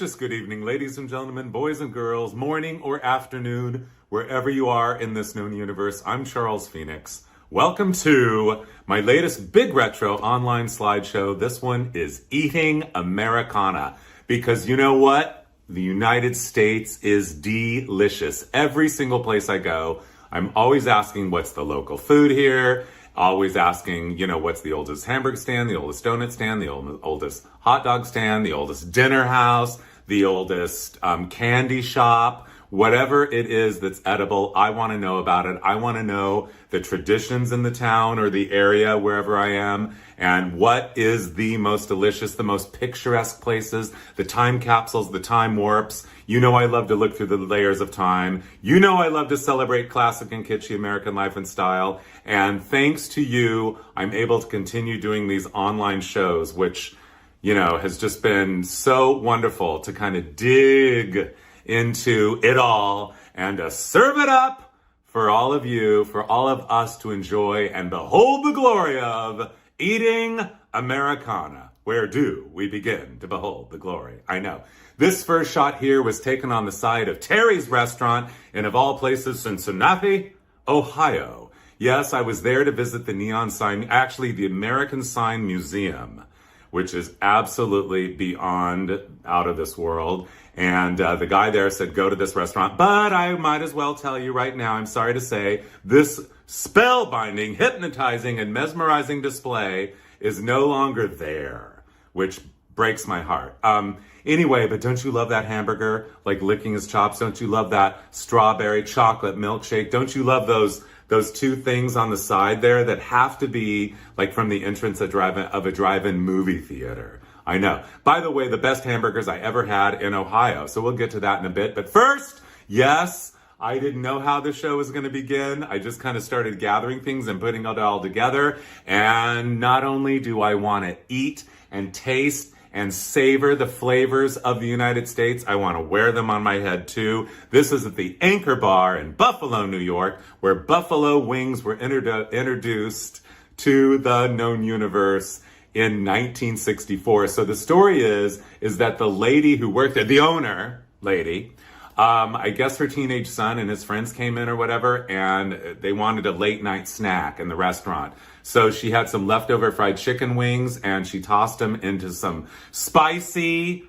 Just good evening, ladies and gentlemen, boys and girls, morning or afternoon, wherever you are in this known universe. I'm Charles Phoenix. Welcome to my latest big retro online slideshow. This one is Eating Americana. Because you know what? The United States is delicious. Every single place I go, I'm always asking what's the local food here. Always asking, what's the oldest hamburger stand, the oldest donut stand, the oldest hot dog stand, the oldest dinner house, the oldest candy shop, whatever it is that's edible. I want to know about it. I want to know the traditions in the town or the area wherever I am, and what is the most delicious, the most picturesque places, the time capsules, the time warps. You know I love to look through the layers of time. You know I love to celebrate classic and kitschy American life and style. And thanks to you, I'm able to continue doing these online shows, which has just been so wonderful to kind of dig into it all and to serve it up for all of you, for all of us to enjoy and behold the glory of Eating Americana. Where do we begin to behold the glory? I know. This first shot here was taken on the side of Terry's restaurant in, of all places, Cincinnati, Ohio. Yes, I was there to visit the neon sign, actually the American Sign Museum, which is absolutely beyond out of this world. And the guy there said, go to this restaurant. But I might as well tell you right now, I'm sorry to say, this spellbinding, hypnotizing, and mesmerizing display is no longer there, which breaks my heart. Anyway, but don't you love that hamburger, like licking his chops? Don't you love that strawberry chocolate milkshake? Don't you love those two things on the side there that have to be like from the entrance of a drive-in movie theater? I know. By the way, the best hamburgers I ever had in Ohio. So we'll get to that in a bit. But first, yes, I didn't know how the show was going to begin. I just kind of started gathering things and putting it all together. And not only do I want to eat and taste and savor the flavors of the United States, I want to wear them on my head too. This is at the Anchor Bar in Buffalo, New York, where buffalo wings were introduced to the known universe in 1964. So the story is that the lady who worked there, the owner lady, I guess her teenage son and his friends came in or whatever, and they wanted a late night snack in the restaurant. So she had some leftover fried chicken wings and she tossed them into some spicy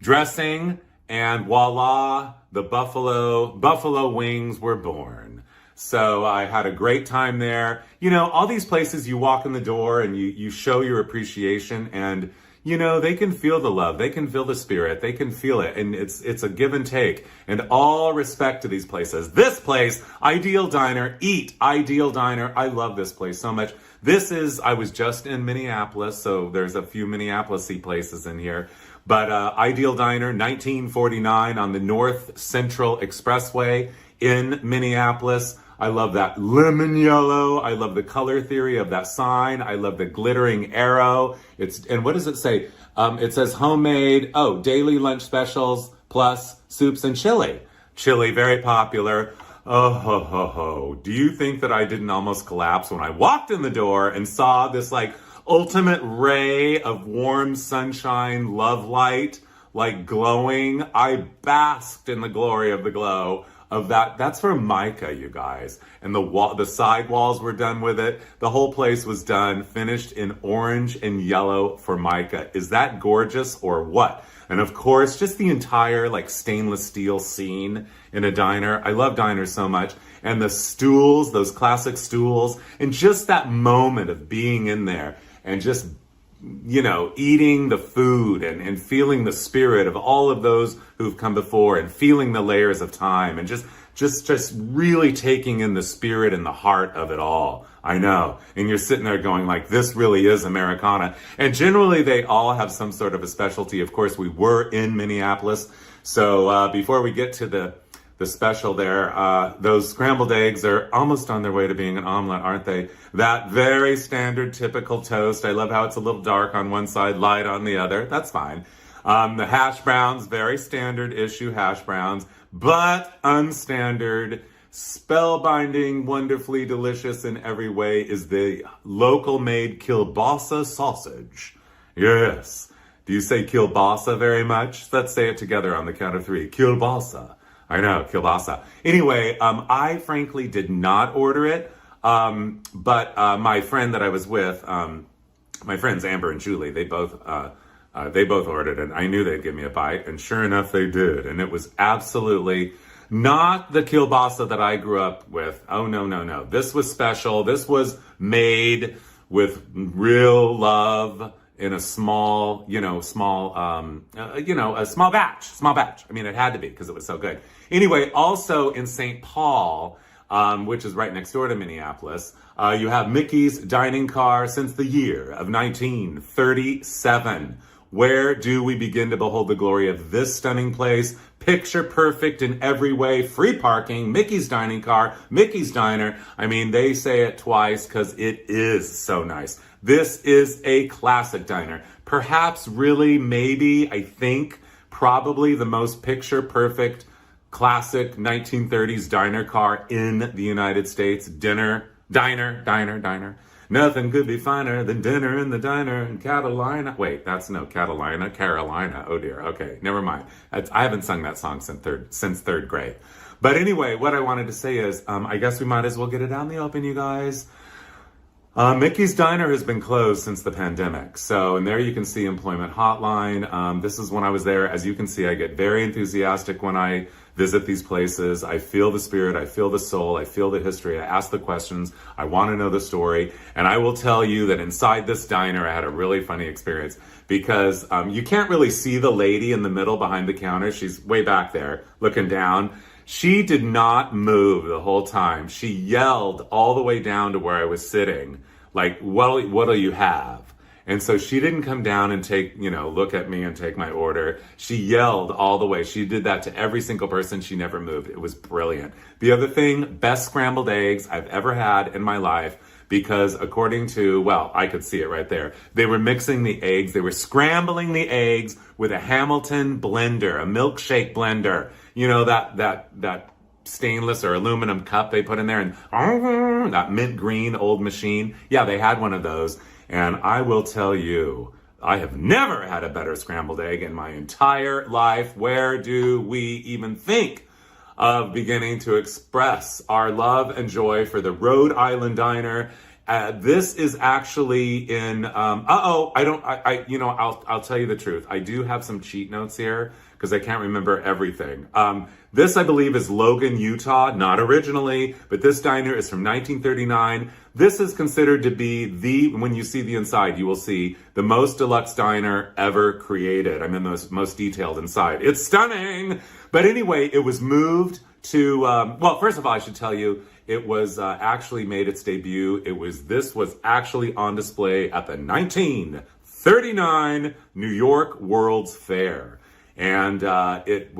dressing, and voila, the buffalo wings were born. So I had a great time there. All these places you walk in the door and you show your appreciation, and they can feel the love, they can feel the spirit, they can feel it, and it's a give and take. And all respect to these places. This place, Ideal Diner, Ideal Diner. I love this place so much. I was just in Minneapolis, so there's a few Minneapolis-y places in here. But Ideal Diner, 1949 on the North Central Expressway in Minneapolis. I love that lemon yellow. I love the color theory of that sign. I love the glittering arrow. And what does it say? It says homemade, daily lunch specials plus soups and chili. Chili, very popular. Oh, ho, ho, ho. Do you think that I didn't almost collapse when I walked in the door and saw this ultimate ray of warm sunshine, love light, glowing? I basked in the glory of the glow of that. That's Formica, you guys. And the side walls were done with it. The whole place was done, finished in orange and yellow Formica. Is that gorgeous or what? And of course, just the entire stainless steel scene in a diner. I love diners so much. And the stools, those classic stools, and just that moment of being in there and just eating the food and feeling the spirit of all of those who've come before, and feeling the layers of time, and just really taking in the spirit and the heart of it all. I know. And you're sitting there going this really is Americana. And generally they all have some sort of a specialty. Of course, we were in Minneapolis. So before we get to the special there, those scrambled eggs are almost on their way to being an omelet, aren't they? That very standard, typical toast. I love how it's a little dark on one side, light on the other. That's fine. The hash browns, very standard issue hash browns, but unstandard, spellbinding, wonderfully delicious in every way is the local made kielbasa sausage. Yes. Do you say kielbasa very much? Let's say it together on the count of three. Kielbasa. I know, kielbasa. Anyway, I frankly did not order it, but my friend that I was with, my friends Amber and Julie, they both ordered it. I knew they'd give me a bite, and sure enough, they did. And it was absolutely not the kielbasa that I grew up with. Oh, no, no, no. This was special. This was made with real love in a small, a small batch. I mean, it had to be because it was so good. Anyway, also in St. Paul, which is right next door to Minneapolis, you have Mickey's Dining Car since the year of 1937. Where do we begin to behold the glory of this stunning place? Picture perfect in every way, free parking, Mickey's Dining Car, Mickey's Diner. I mean, they say it twice because it is so nice. This is a classic diner. Perhaps really, maybe, I think, probably the most picture perfect classic 1930s diner car in the United States. Diner. Nothing could be finer than dinner in the diner in Catalina. Wait, Carolina. Oh dear. Okay, never mind. I haven't sung that song since third grade. But anyway, what I wanted to say is, I guess we might as well get it out in the open, you guys. Mickey's Diner has been closed since the pandemic. So, and there you can see Employment Hotline. This is when I was there. As you can see, I get very enthusiastic when I visit these places. I feel the spirit, I feel the soul, I feel the history, I ask the questions, I want to know the story. And I will tell you that inside this diner, I had a really funny experience because you can't really see the lady in the middle behind the counter. She's way back there looking down. She did not move the whole time. She yelled all the way down to where I was sitting, like, what'll you have? And so she didn't come down and look at me and take my order. She yelled all the way. She did that to every single person. She never moved. It was brilliant. The other thing, best scrambled eggs I've ever had in my life, because according to, I could see it right there. They were mixing the eggs. They were scrambling the eggs with a Hamilton blender, a milkshake blender. You know, that stainless or aluminum cup they put in there, and that mint green old machine. Yeah, they had one of those. And I will tell you, I have never had a better scrambled egg in my entire life. Where do we even think of beginning to express our love and joy for the Rhode Island Diner? This is actually in, I'll tell you the truth. I do have some cheat notes here because I can't remember everything. This, I believe, is Logan, Utah, not originally, but this diner is from 1939. This is considered to be when you see the inside, you will see the most deluxe diner ever created. I mean, the most detailed inside. It's stunning! But anyway, it was moved to, first of all, I should tell you, it was actually made its debut. This was actually on display at the 1939 New York World's Fair. And it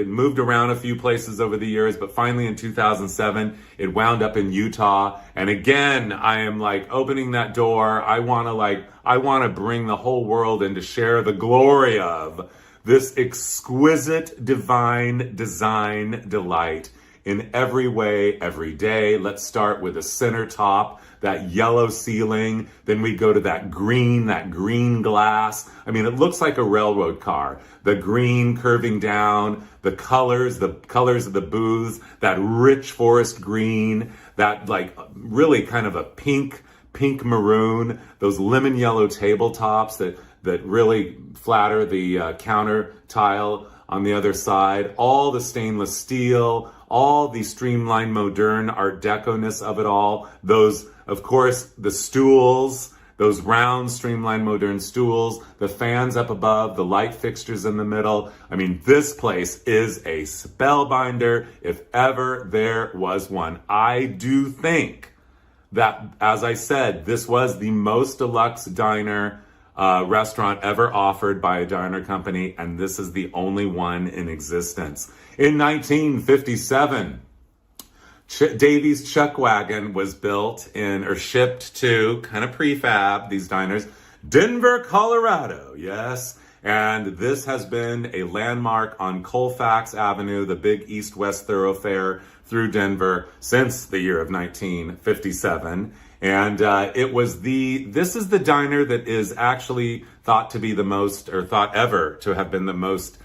moved around a few places over the years, but finally in 2007, it wound up in Utah. And again, I am like opening that door. I want to bring the whole world in to share the glory of this exquisite, divine design delight in every way, every day. Let's start with a center top, that yellow ceiling. Then we go to that green glass. I mean, it looks like a railroad car. The green curving down, the colors of the booths, that rich forest green, that like really kind of a pink maroon, those lemon yellow tabletops that really flatter the counter tile on the other side, all the stainless steel, all the streamlined modern art deco-ness of it all. Those, of course, the stools, those round streamlined modern stools, the fans up above, the light fixtures in the middle. I mean, this place is a spellbinder if ever there was one. I do think that, as I said, this was the most deluxe diner restaurant ever offered by a diner company, and this is the only one in existence. In 1957, Davies Chuck Wagon was shipped to, kind of prefab, these diners, Denver, Colorado, yes. And this has been a landmark on Colfax Avenue, the big east-west thoroughfare through Denver since the year of 1957. And this is the diner that is actually thought to be the most, or thought ever to have been the most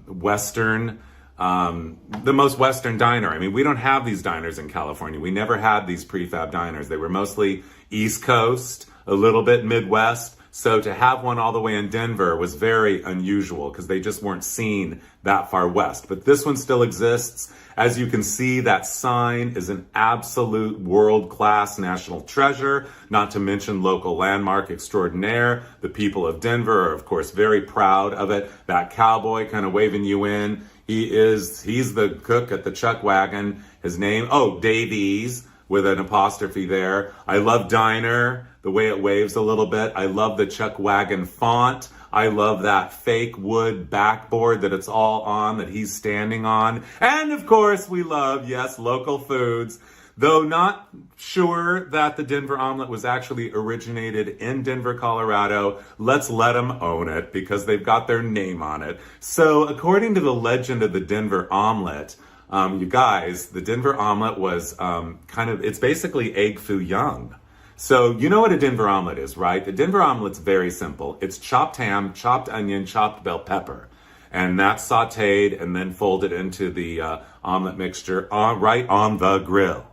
Western diner. I mean, we don't have these diners in California. We never had these prefab diners. They were mostly East Coast, a little bit Midwest. So to have one all the way in Denver was very unusual because they just weren't seen that far west. But this one still exists. As you can see, that sign is an absolute world-class national treasure, not to mention local landmark extraordinaire. The people of Denver are, of course, very proud of it. That cowboy kind of waving you in. He's the cook at the Chuck Wagon. His name, Davies, with an apostrophe there. I love Diner, the way it waves a little bit. I love the Chuck Wagon font. I love that fake wood backboard that it's all on, that he's standing on. And of course, we love, yes, local foods. Though not sure that the Denver omelet was actually originated in Denver, Colorado, let's let them own it because they've got their name on it. So according to the legend of the Denver omelet, you guys, the Denver omelet was it's basically egg foo young. So you know what a Denver omelet is, right? The Denver omelet's very simple. It's chopped ham, chopped onion, chopped bell pepper. And that's sauteed and then folded into the omelet mixture right on the grill.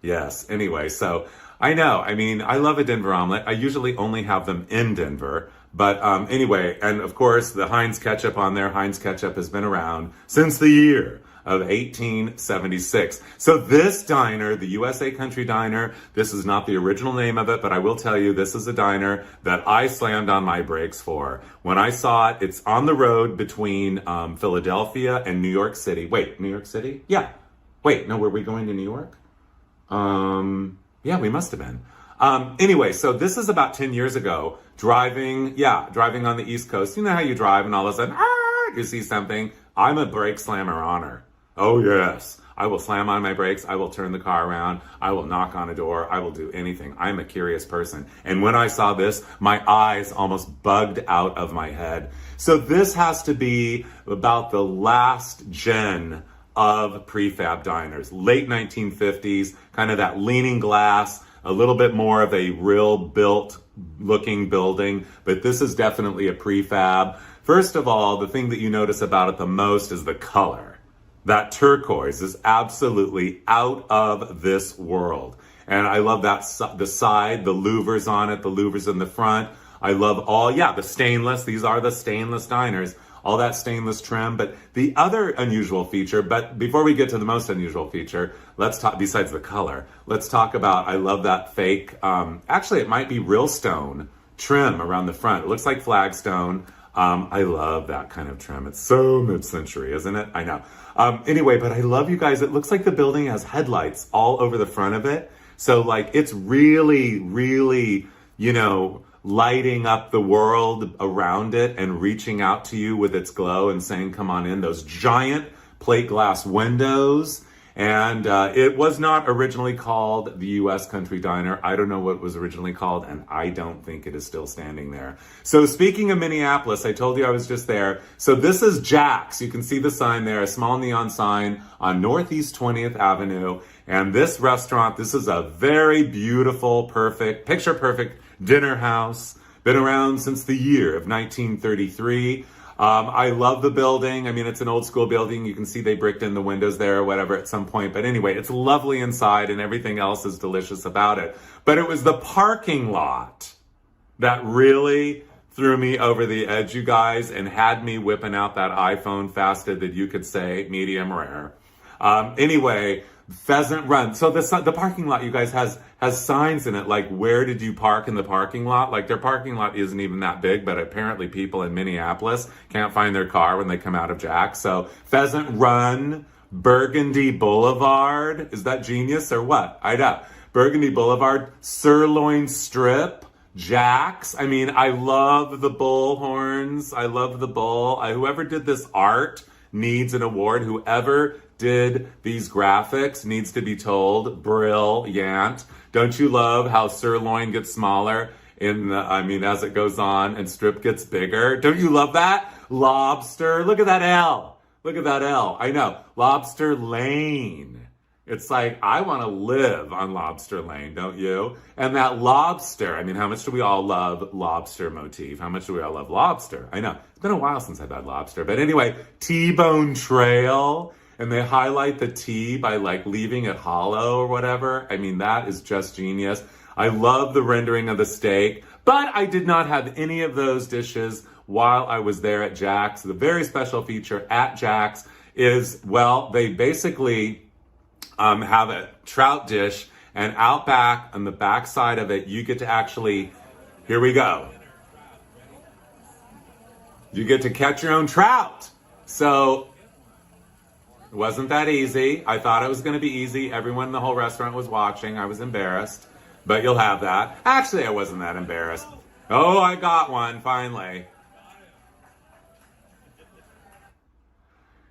Yes, anyway, so I know. I mean, I love a Denver omelet. I usually only have them in Denver. But anyway, and of course, the Heinz ketchup on there. Heinz ketchup has been around since the year of 1876. So this diner, the USA Country Diner, this is not the original name of it, but I will tell you, this is a diner that I slammed on my brakes for. When I saw it, it's on the road between Philadelphia and New York City. Wait, New York City? Yeah. Wait, no, were we going to New York? Yeah, we must have been. Anyway, so this is about 10 years ago, driving on the East Coast. You know how you drive and all of a sudden, you see something. I'm a brake slammer honor. Oh yes, I will slam on my brakes. I will turn the car around. I will knock on a door. I will do anything. I'm a curious person. And when I saw this, my eyes almost bugged out of my head. So this has to be about the last gen of prefab diners. Late 1950s, kind of that leaning glass, a little bit more of a real built looking building, but this is definitely a prefab. First of all, the thing that you notice about it the most is the color. That turquoise is absolutely out of this world. And I love that, the side, the louvers on it, the louvers in the front. I love the stainless. These are the stainless diners. All that stainless trim. But the other unusual feature, but before we get to the most unusual feature, let's talk, besides the color, let's talk about, I love that fake, actually it might be real stone trim around the front. It looks like flagstone. I love that kind of trim. It's so mid-century, isn't it? I know. Anyway, but I love you guys. It looks like the building has headlights all over the front of it. So like it's really, really, lighting up the world around it and reaching out to you with its glow and saying, come on in. Those giant plate glass windows. And it was not originally called the U.S. Country Diner. I don't know what it was originally called, and I don't think it is still standing there. So speaking of Minneapolis, I told you I was just there. So this is Jack's. You can see the sign there, a small neon sign on Northeast 20th Avenue. And this restaurant, this is a very beautiful, perfect, picture-perfect dinner house. Been around since the year of 1933. I love the building. I mean, it's an old school building. You can see they bricked in the windows there or whatever at some point. But anyway, it's lovely inside and everything else is delicious about it. But it was the parking lot that really threw me over the edge, you guys, and had me whipping out that iPhone fasted that you could say medium rare. Anyway, Pheasant Run. So the parking lot, you guys, has signs in it like, where did you park in the parking lot? Like their parking lot isn't even that big, but apparently people in Minneapolis can't find their car when they come out of Jack's. So Pheasant Run, Burgundy Boulevard. Is that genius or what? I know. Burgundy Boulevard, Sirloin Strip, Jack's. I mean, I love the bull horns. I love the bull. Whoever did this art needs an award. Whoever did these graphics needs to be told, brilliant. Don't you love how sirloin gets smaller as it goes on and strip gets bigger? Don't you love that? Lobster, look at that L. Look at that L. I know. Lobster Lane. It's like, I want to live on Lobster Lane, don't you? And that lobster, I mean, how much do we all love lobster motif? How much do we all love lobster? I know, it's been a while since I've had lobster. But anyway, T-bone trail, and they highlight the T by like leaving it hollow or whatever. I mean, that is just genius. I love the rendering of the steak, but I did not have any of those dishes while I was there at Jack's. The very special feature at Jack's is, well, they basically have a trout dish, and out back on the back side of it, you get to actually, here we go. You get to catch your own trout. So it wasn't that easy. I thought it was going to be easy. Everyone in the whole restaurant was watching. I was embarrassed, but you'll have that. Actually, I wasn't that embarrassed. Oh, I got one finally.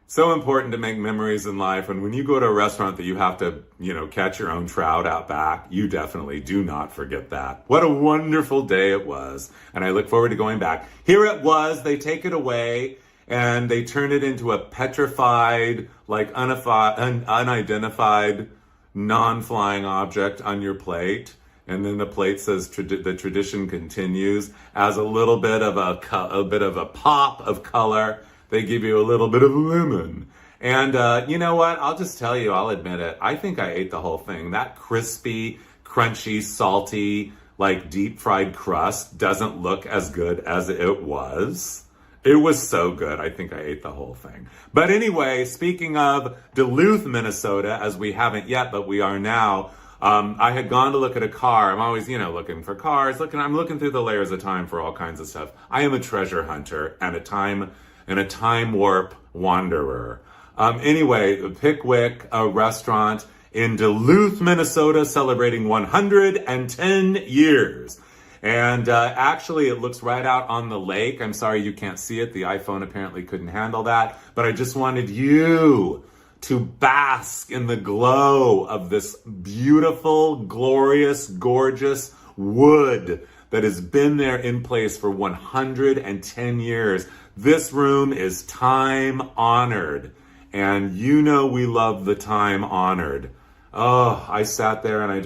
So important to make memories in life. And when you go to a restaurant that you have to, catch your own trout out back, you definitely do not forget that. What a wonderful day it was. And I look forward to going back. Here it was. They take it away and they turn it into a petrified, like unidentified, non-flying object on your plate. And then the plate says the tradition continues as a little bit of a pop of color. They give you a little bit of lemon. And you know what? I'll just tell you, I'll admit it. I think I ate the whole thing. That crispy, crunchy, salty, like deep fried crust doesn't look as good as it was. It was so good. I think I ate the whole thing. But anyway, speaking of Duluth, Minnesota, as we haven't yet, but we are now, I had gone to look at a car. I'm always, looking for cars. I'm looking through the layers of time for all kinds of stuff. I am a treasure hunter and a time warp wanderer. Anyway, Pickwick, a restaurant in Duluth, Minnesota, celebrating 110 years. And actually, it looks right out on the lake. I'm sorry you can't see it. The iPhone apparently couldn't handle that. But I just wanted you to bask in the glow of this beautiful, glorious, gorgeous wood that has been there in place for 110 years. This room is time-honored, and we love the time-honored. Oh, I sat there and I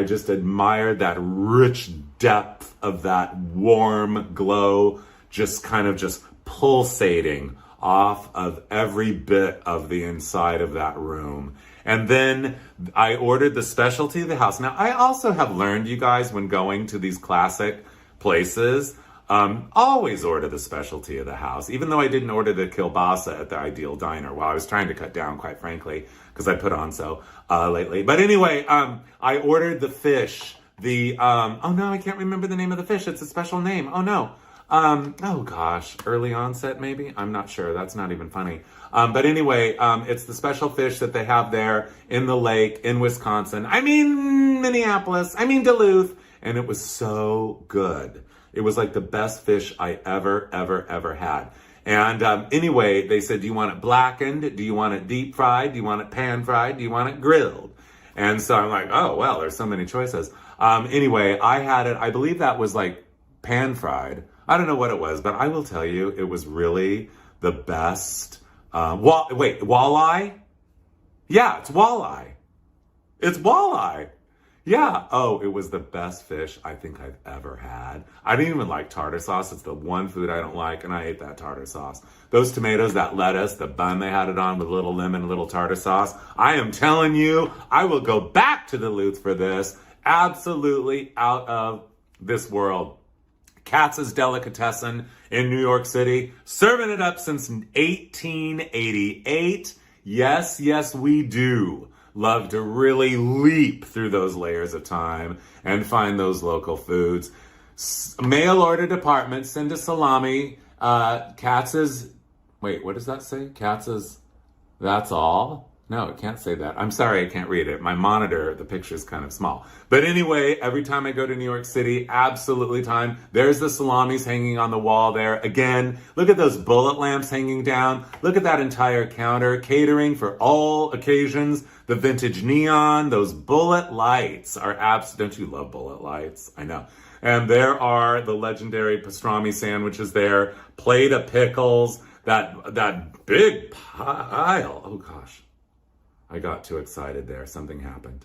just admired that rich depth of that warm glow, just pulsating off of every bit of the inside of that room. And then I ordered the specialty of the house. Now, I also have learned, you guys, when going to these classic places, always order the specialty of the house, even though I didn't order the kielbasa at the Ideal Diner. Well, I was trying to cut down, quite frankly, because I put on so lately. But anyway, I ordered the fish. Oh no, I can't remember the name of the fish. It's a special name. Oh no. Oh gosh, early onset maybe? I'm not sure. That's not even funny. But anyway, it's the special fish that they have there in the lake in Wisconsin. I mean, Minneapolis. I mean, Duluth. And it was so good. It was like the best fish I ever had. And anyway, they said, do you want it blackened? Do you want it deep fried? Do you want it pan fried? Do you want it grilled? And so I'm like, oh, well, there's so many choices. Anyway, I had it, I believe that was like pan fried. I don't know what it was, but I will tell you, it was really the best. Walleye? Yeah, it's walleye. It's walleye. Yeah. Oh, it was the best fish I think I've ever had. I didn't even like tartar sauce. It's the one food I don't like, and I ate that tartar sauce. Those tomatoes, that lettuce, the bun they had it on with a little lemon, a little tartar sauce. I am telling you, I will go back to Duluth for this. Absolutely out of this world. Katz's Delicatessen in New York City, serving it up since 1888. Yes, we do love to really leap through those layers of time and find those local foods. Mail order department, send a salami. Katz's, wait, what does that say? Katz's, that's all? No, it can't say that. I'm sorry, I can't read it. My monitor, the picture's kind of small. But anyway, every time I go to New York City, absolutely time. There's the salamis hanging on the wall there. Again, look at those bullet lamps hanging down. Look at that entire counter, catering for all occasions. The vintage neon, those bullet lights are don't you love bullet lights? I know. And there are the legendary pastrami sandwiches there, plate of pickles, that big pile. Oh gosh. I got too excited there. Something happened.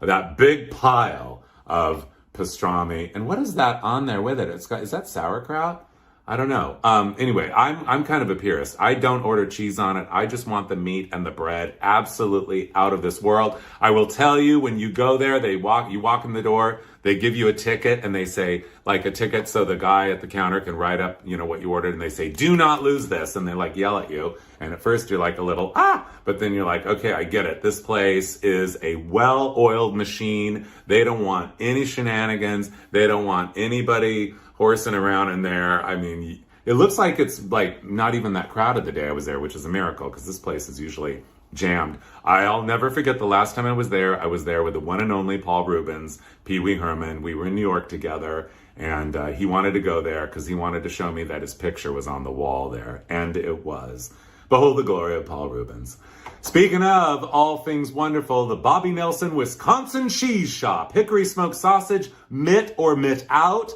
That big pile of pastrami. And what is that on there with it? Is that sauerkraut? I don't know. Anyway, I'm kind of a purist. I don't order cheese on it. I just want the meat and the bread. Absolutely out of this world. I will tell you, when you go there, you walk in the door, they give you a ticket, and they say, like, a ticket so the guy at the counter can write up, what you ordered, and they say, do not lose this, and they like yell at you. And at first you're like a little, but then you're like, okay, I get it. This place is a well-oiled machine. They don't want any shenanigans. They don't want anybody horsing around in there. I mean, it looks like it's like not even that crowded the day I was there, which is a miracle because this place is usually jammed. I'll never forget the last time I was there with the one and only Paul Rubens, Pee Wee Herman. We were in New York together, and he wanted to go there because he wanted to show me that his picture was on the wall there, and it was. Behold the glory of Paul Rubens. Speaking of all things wonderful, the Bobby Nelson Wisconsin Cheese Shop. Hickory smoked sausage, mitt or mitt out.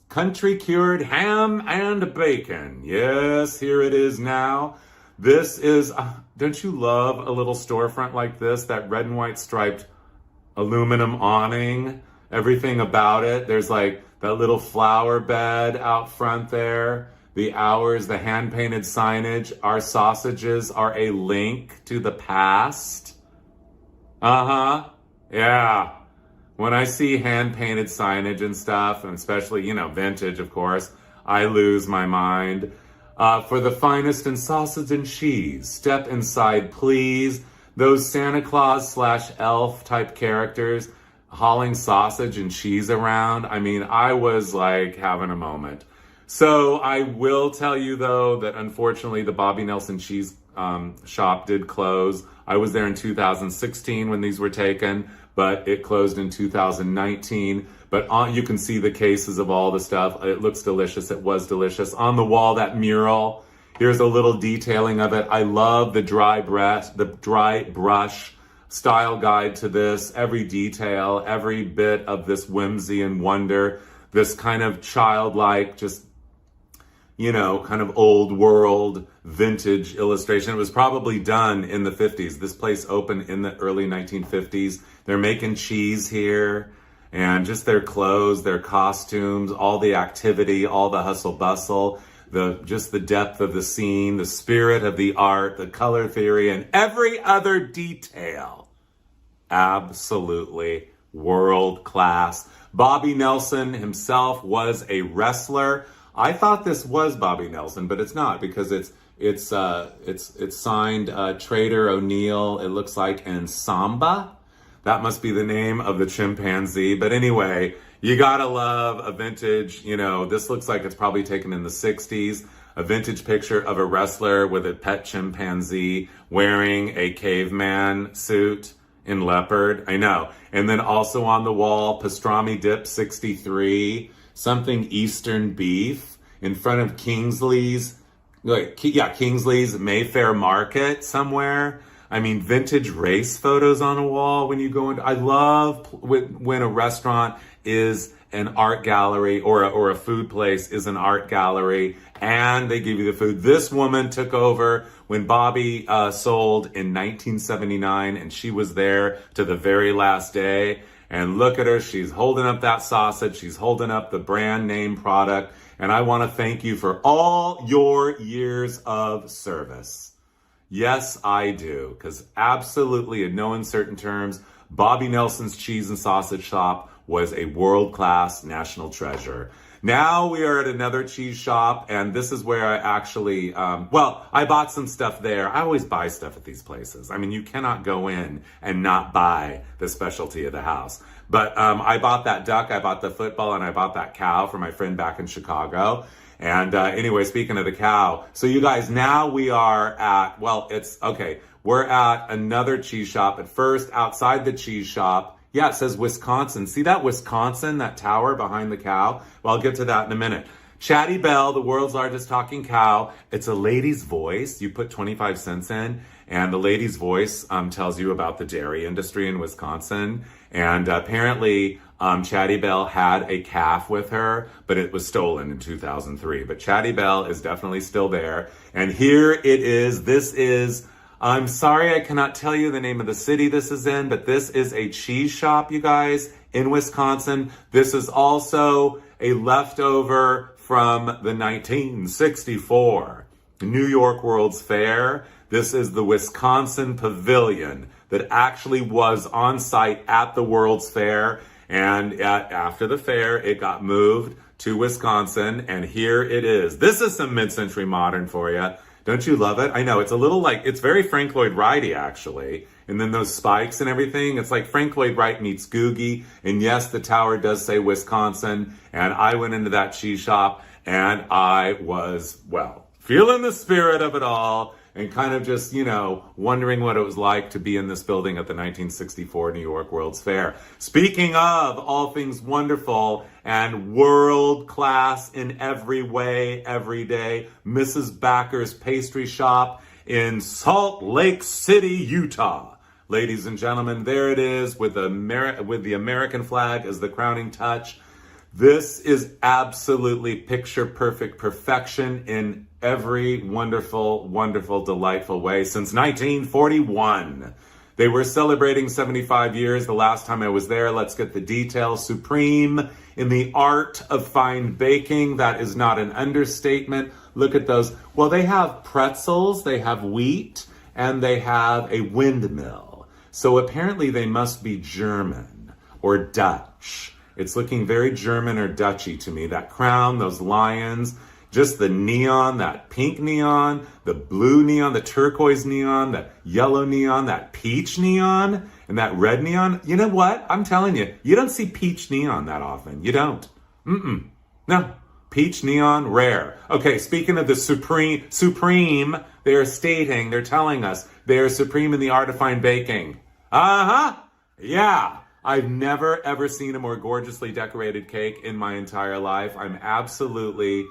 Country cured ham and bacon. Yes, here it is now. This is, don't you love a little storefront like this? That red and white striped aluminum awning, everything about it. There's like that little flower bed out front there. The hours, the hand-painted signage. Our sausages are a link to the past. Yeah. When I see hand-painted signage and stuff, and especially, vintage, of course, I lose my mind. For the finest in sausage and cheese, step inside, please. Those Santa Claus / elf type characters hauling sausage and cheese around. I mean, I was like having a moment. So I will tell you, though, that unfortunately the Bobby Nelson Cheese shop did close. I was there in 2016 when these were taken, but it closed in 2019. But you can see the cases of all the stuff. It looks delicious. It was delicious. On the wall, that mural, here's a little detailing of it. I love the dry brush style guide to this. Every detail, every bit of this whimsy and wonder, this kind of childlike, just, kind of old world vintage illustration. It was probably done in the 50s. This place opened in the early 1950s. They're making cheese here, and just their clothes, their costumes, all the activity, all the hustle bustle, just the depth of the scene, the spirit of the art, the color theory, and every other detail. Absolutely world class. Bobby Nelson himself was a wrestler. I thought this was Bobby Nelson, but it's not, because it's signed Trader O'Neill, it looks like, and Samba. That must be the name of the chimpanzee. But anyway, you gotta love a vintage, this looks like it's probably taken in the 60s, a vintage picture of a wrestler with a pet chimpanzee wearing a caveman suit in leopard. I know. And then also on the wall, pastrami dip 63, something Eastern beef in front of Kingsley's Mayfair Market somewhere. I mean, vintage race photos on a wall when you go into. I love when a restaurant is an art gallery, or a food place is an art gallery, and they give you the food. This woman took over when Bobby sold in 1979, and she was there to the very last day. And look at her, she's holding up that sausage, she's holding up the brand name product, and I want to thank you for all your years of service. Yes, I do, because absolutely, in no uncertain terms, Bobby Nelson's Cheese and Sausage Shop was a world-class national treasure. Now we are at another cheese shop, and this is where I actually, I bought some stuff there. I always buy stuff at these places. I mean, you cannot go in and not buy the specialty of the house. But I bought that duck, I bought the football, and I bought that cow for my friend back in Chicago. And anyway, speaking of the cow, so you guys, now we are at, we're at another cheese shop. At first, outside the cheese shop, yeah, it says Wisconsin. See that Wisconsin, that tower behind the cow? Well, I'll get to that in a minute. Chatty Bell, the world's largest talking cow. It's a lady's voice. You put 25 cents in, and the lady's voice tells you about the dairy industry in Wisconsin. And apparently, Chatty Bell had a calf with her, but it was stolen in 2003. But Chatty Bell is definitely still there. And here it is. This is I'm sorry I cannot tell you the name of the city this is in, but this is a cheese shop, you guys, in Wisconsin. This is also a leftover from the 1964 New York World's Fair. This is the Wisconsin Pavilion that actually was on site at the World's Fair. And after the fair, it got moved to Wisconsin, and here it is. This is some mid-century modern for you. Don't you love it? I know, it's a little like, it's very Frank Lloyd Wright-y, actually. And then those spikes and everything, it's like Frank Lloyd Wright meets Googie. And yes, the tower does say Wisconsin. And I went into that cheese shop, and I was, well, feeling the spirit of it all, and kind of just, you know, wondering what it was like to be in this building at the 1964 New York World's Fair. Speaking of all things wonderful and world class in every way, every day, Mrs. Backer's Pastry Shop in Salt Lake City, Utah. Ladies and gentlemen, there it is with the American flag as the crowning touch. This is absolutely picture perfect perfection in every wonderful, wonderful, delightful way. Since 1941, they were celebrating 75 years. The last time I was there, let's get the details. Supreme in the art of fine baking. That is not an understatement. Look at those. Well, they have pretzels, they have wheat, and they have a windmill. So apparently they must be German or Dutch. It's looking very German or Dutchy to me. That crown, those lions, just the neon, that pink neon, the blue neon, the turquoise neon, the yellow neon, that peach neon, and that red neon. You know what? I'm telling you, you don't see peach neon that often. You don't. No. Peach neon, rare. Okay, speaking of the supreme, they're telling us they are supreme in the art of fine baking. Yeah. I've never, ever seen a more gorgeously decorated cake in my entire life. I'm absolutely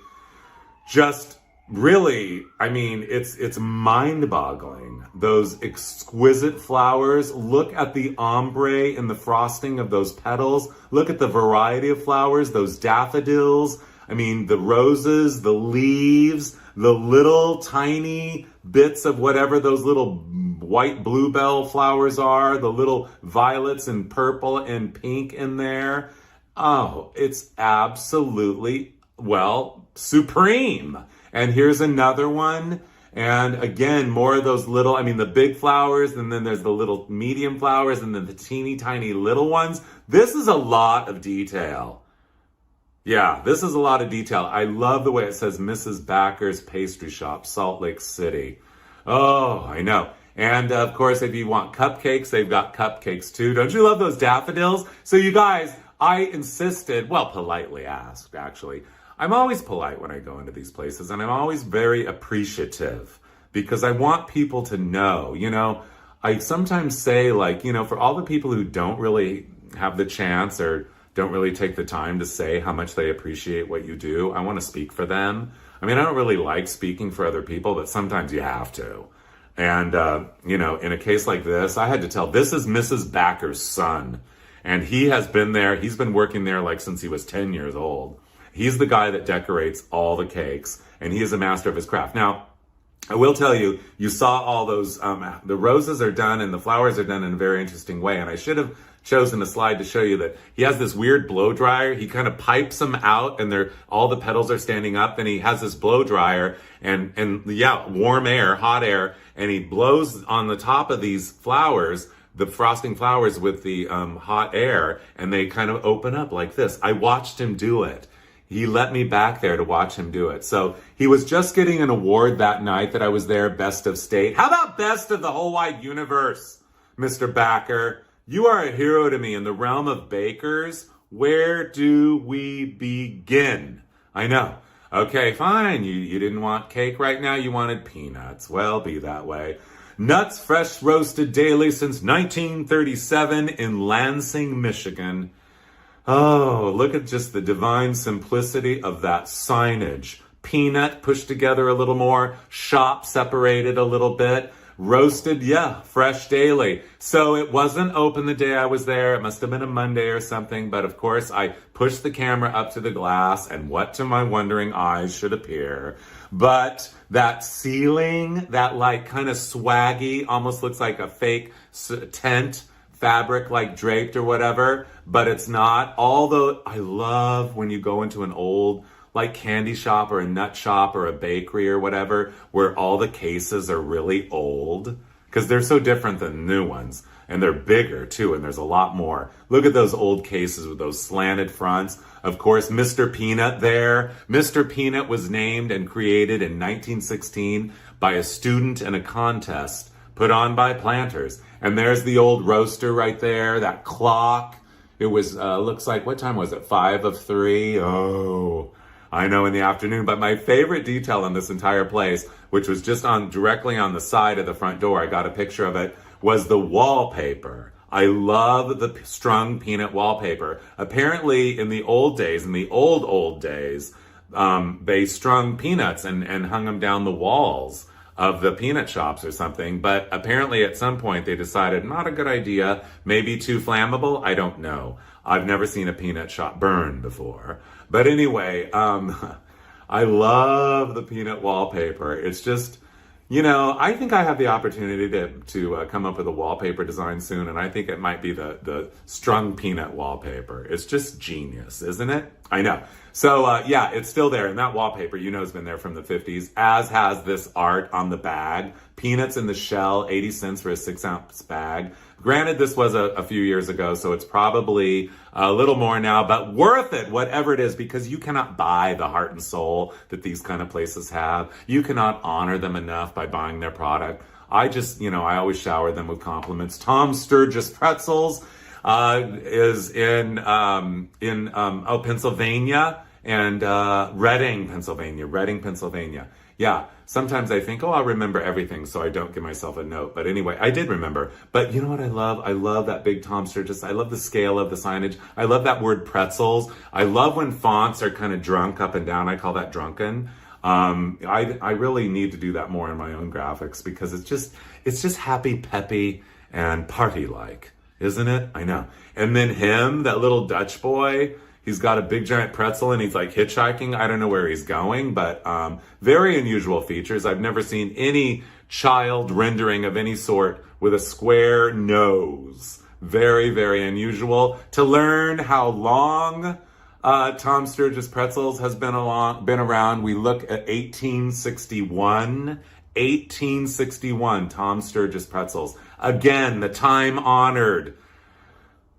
just really, I mean, it's mind-boggling. Those exquisite flowers. Look at the ombre in the frosting of those petals. Look at the variety of flowers, those daffodils. I mean, the roses, the leaves, the little tiny bits of whatever those little white bluebell flowers are, the little violets and purple and pink in there. Oh, it's absolutely, well, supreme. And here's another one. And again, more of those little, I mean, the big flowers, and then there's the little medium flowers, and then the teeny tiny little ones. This is a lot of detail. Yeah, this is a lot of detail. I love the way it says Mrs. Backer's Pastry Shop, Salt Lake City. Oh, I know. And of course, if you want cupcakes, they've got cupcakes too. Don't you love those daffodils? So you guys, I insisted, well, politely asked, actually. I'm always polite when I go into these places, and I'm always very appreciative because I want people to know, you know, I sometimes say, like, you know, for all the people who don't really have the chance or don't really take the time to say how much they appreciate what you do, I want to speak for them. I mean, I don't really like speaking for other people, but sometimes you have to. And, you know, in a case like this, I had to tell, this is Mrs. Backer's son. And he has been there. He's been working there like since he was 10 years old. He's the guy that decorates all the cakes, and he is a master of his craft. Now, I will tell you, you saw all those, the roses are done and the flowers are done in a very interesting way. And I should have chosen a slide to show you that he has this weird blow dryer. He kind of pipes them out, and all the petals are standing up. Then he has this blow dryer and yeah, warm air, hot air, and he blows on the top of these flowers, the frosting flowers with the hot air, and they kind of open up like this. I watched him do it. He let me back there to watch him do it. So he was just getting an award that night that I was there, Best of State. How about Best of the Whole Wide Universe, Mr. Backer? You are a hero to me in the realm of bakers. Where do we begin? I know. Okay, fine. You didn't want cake right now. You wanted peanuts. Well, be that way. Nuts fresh roasted daily since 1937 in Lansing, Michigan. Oh, look at just the divine simplicity of that signage. Peanut pushed together a little more, shop separated a little bit, roasted, yeah, fresh daily. So it wasn't open the day I was there. It must have been a Monday or something. But of course, I pushed the camera up to the glass, and what to my wondering eyes should appear But that ceiling, that like kind of swaggy, almost looks like a fake tent fabric, like draped or whatever, but it's not. Although I love when you go into an old like candy shop or a nut shop or a bakery or whatever, where all the cases are really old, because they're so different than new ones. And they're bigger too, and there's a lot more. Look at those old cases with those slanted fronts. Of course, Mr. Peanut there. Mr. Peanut was named and created in 1916 by a student in a contest put on by planters. And there's the old roaster right there, that clock. It was, looks like, what time was it? 5 of 3? Oh, I know, in the afternoon. But my favorite detail in this entire place, which was just directly on the side of the front door, I got a picture of it, was the wallpaper. I love the strung peanut wallpaper. Apparently, in the old days, in the old days, they strung peanuts and hung them down the walls of the peanut shops or something. But apparently, at some point, they decided not a good idea, maybe too flammable. I don't know. I've never seen a peanut shop burn before. But anyway, I love the peanut wallpaper. It's just, you know, I think I have the opportunity to come up with a wallpaper design soon, and I think it might be the strung peanut wallpaper. It's just genius, isn't it? I know. So, yeah, it's still there, and that wallpaper, you know, has been there from the 50s, as has this art on the bag. Peanuts in the shell, 80 cents for a 6-ounce bag. Granted, this was a few years ago, so it's probably a little more now, but worth it, whatever it is, because you cannot buy the heart and soul that these kind of places have. You cannot honor them enough by buying their product. I just, you know, I always shower them with compliments. Tom Sturgis Pretzels is in Pennsylvania, and Reading, Pennsylvania. Yeah, sometimes I think, oh, I'll remember everything, so I don't give myself a note. But anyway, I did remember. But you know what I love? I love that big Tom Sturgis. I love the scale of the signage. I love that word pretzels. I love when fonts are kind of drunk up and down. I call that drunken. I really need to do that more in my own graphics, because it's just happy, peppy, and party-like, isn't it? I know. And then him, that little Dutch boy, he's got a big giant pretzel and he's like hitchhiking. I don't know where he's going, but very unusual features. I've never seen any child rendering of any sort with a square nose. Very, very unusual. To learn how long Tom Sturgis Pretzels has been around, we look at 1861. 1861, Tom Sturgis Pretzels. Again, the time-honored.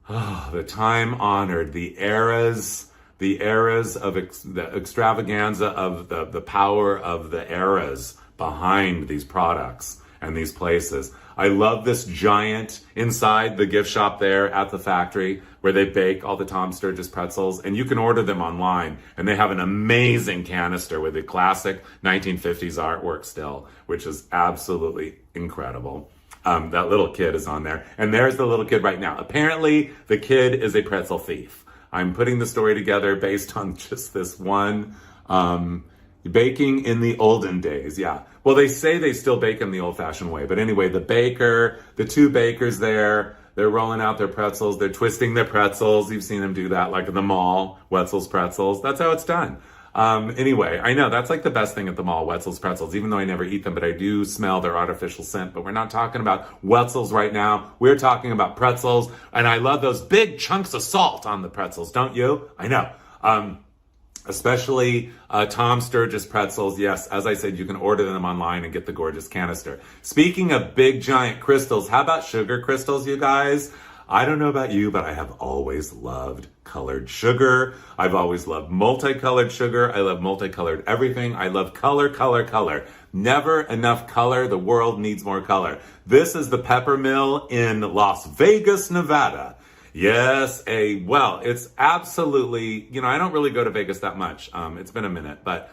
Oh, the time-honored, the eras of the extravaganza of the power of the eras behind these products and these places. I love this giant inside the gift shop there at the factory where they bake all the Tom Sturgis pretzels, and you can order them online, and they have an amazing canister with the classic 1950s artwork still, which is absolutely incredible. That little kid is on there. And there's the little kid right now. Apparently, the kid is a pretzel thief. I'm putting the story together based on just this one. Baking in the olden days, yeah. Well, they say they still bake in the old-fashioned way. But anyway, the two bakers there, they're rolling out their pretzels. They're twisting their pretzels. You've seen them do that, like in the mall, Wetzel's Pretzels. That's how it's done. Anyway, I know that's like the best thing at the mall, Wetzel's Pretzels, even though I never eat them, but I do smell their artificial scent. But we're not talking about Wetzel's right now. We're talking about pretzels, and I love those big chunks of salt on the pretzels, don't you? I know. Especially Tom Sturgis Pretzels. Yes, as I said, you can order them online and get the gorgeous canister. Speaking of big giant crystals, how about sugar crystals, you guys? I don't know about you, but I have always loved colored sugar. I've always loved multicolored sugar. I love multicolored everything. I love color, color, color. Never enough color. The world needs more color. This is the Pepper Mill in Las Vegas, Nevada. Yes, it's absolutely, I don't really go to Vegas that much. It's been a minute, but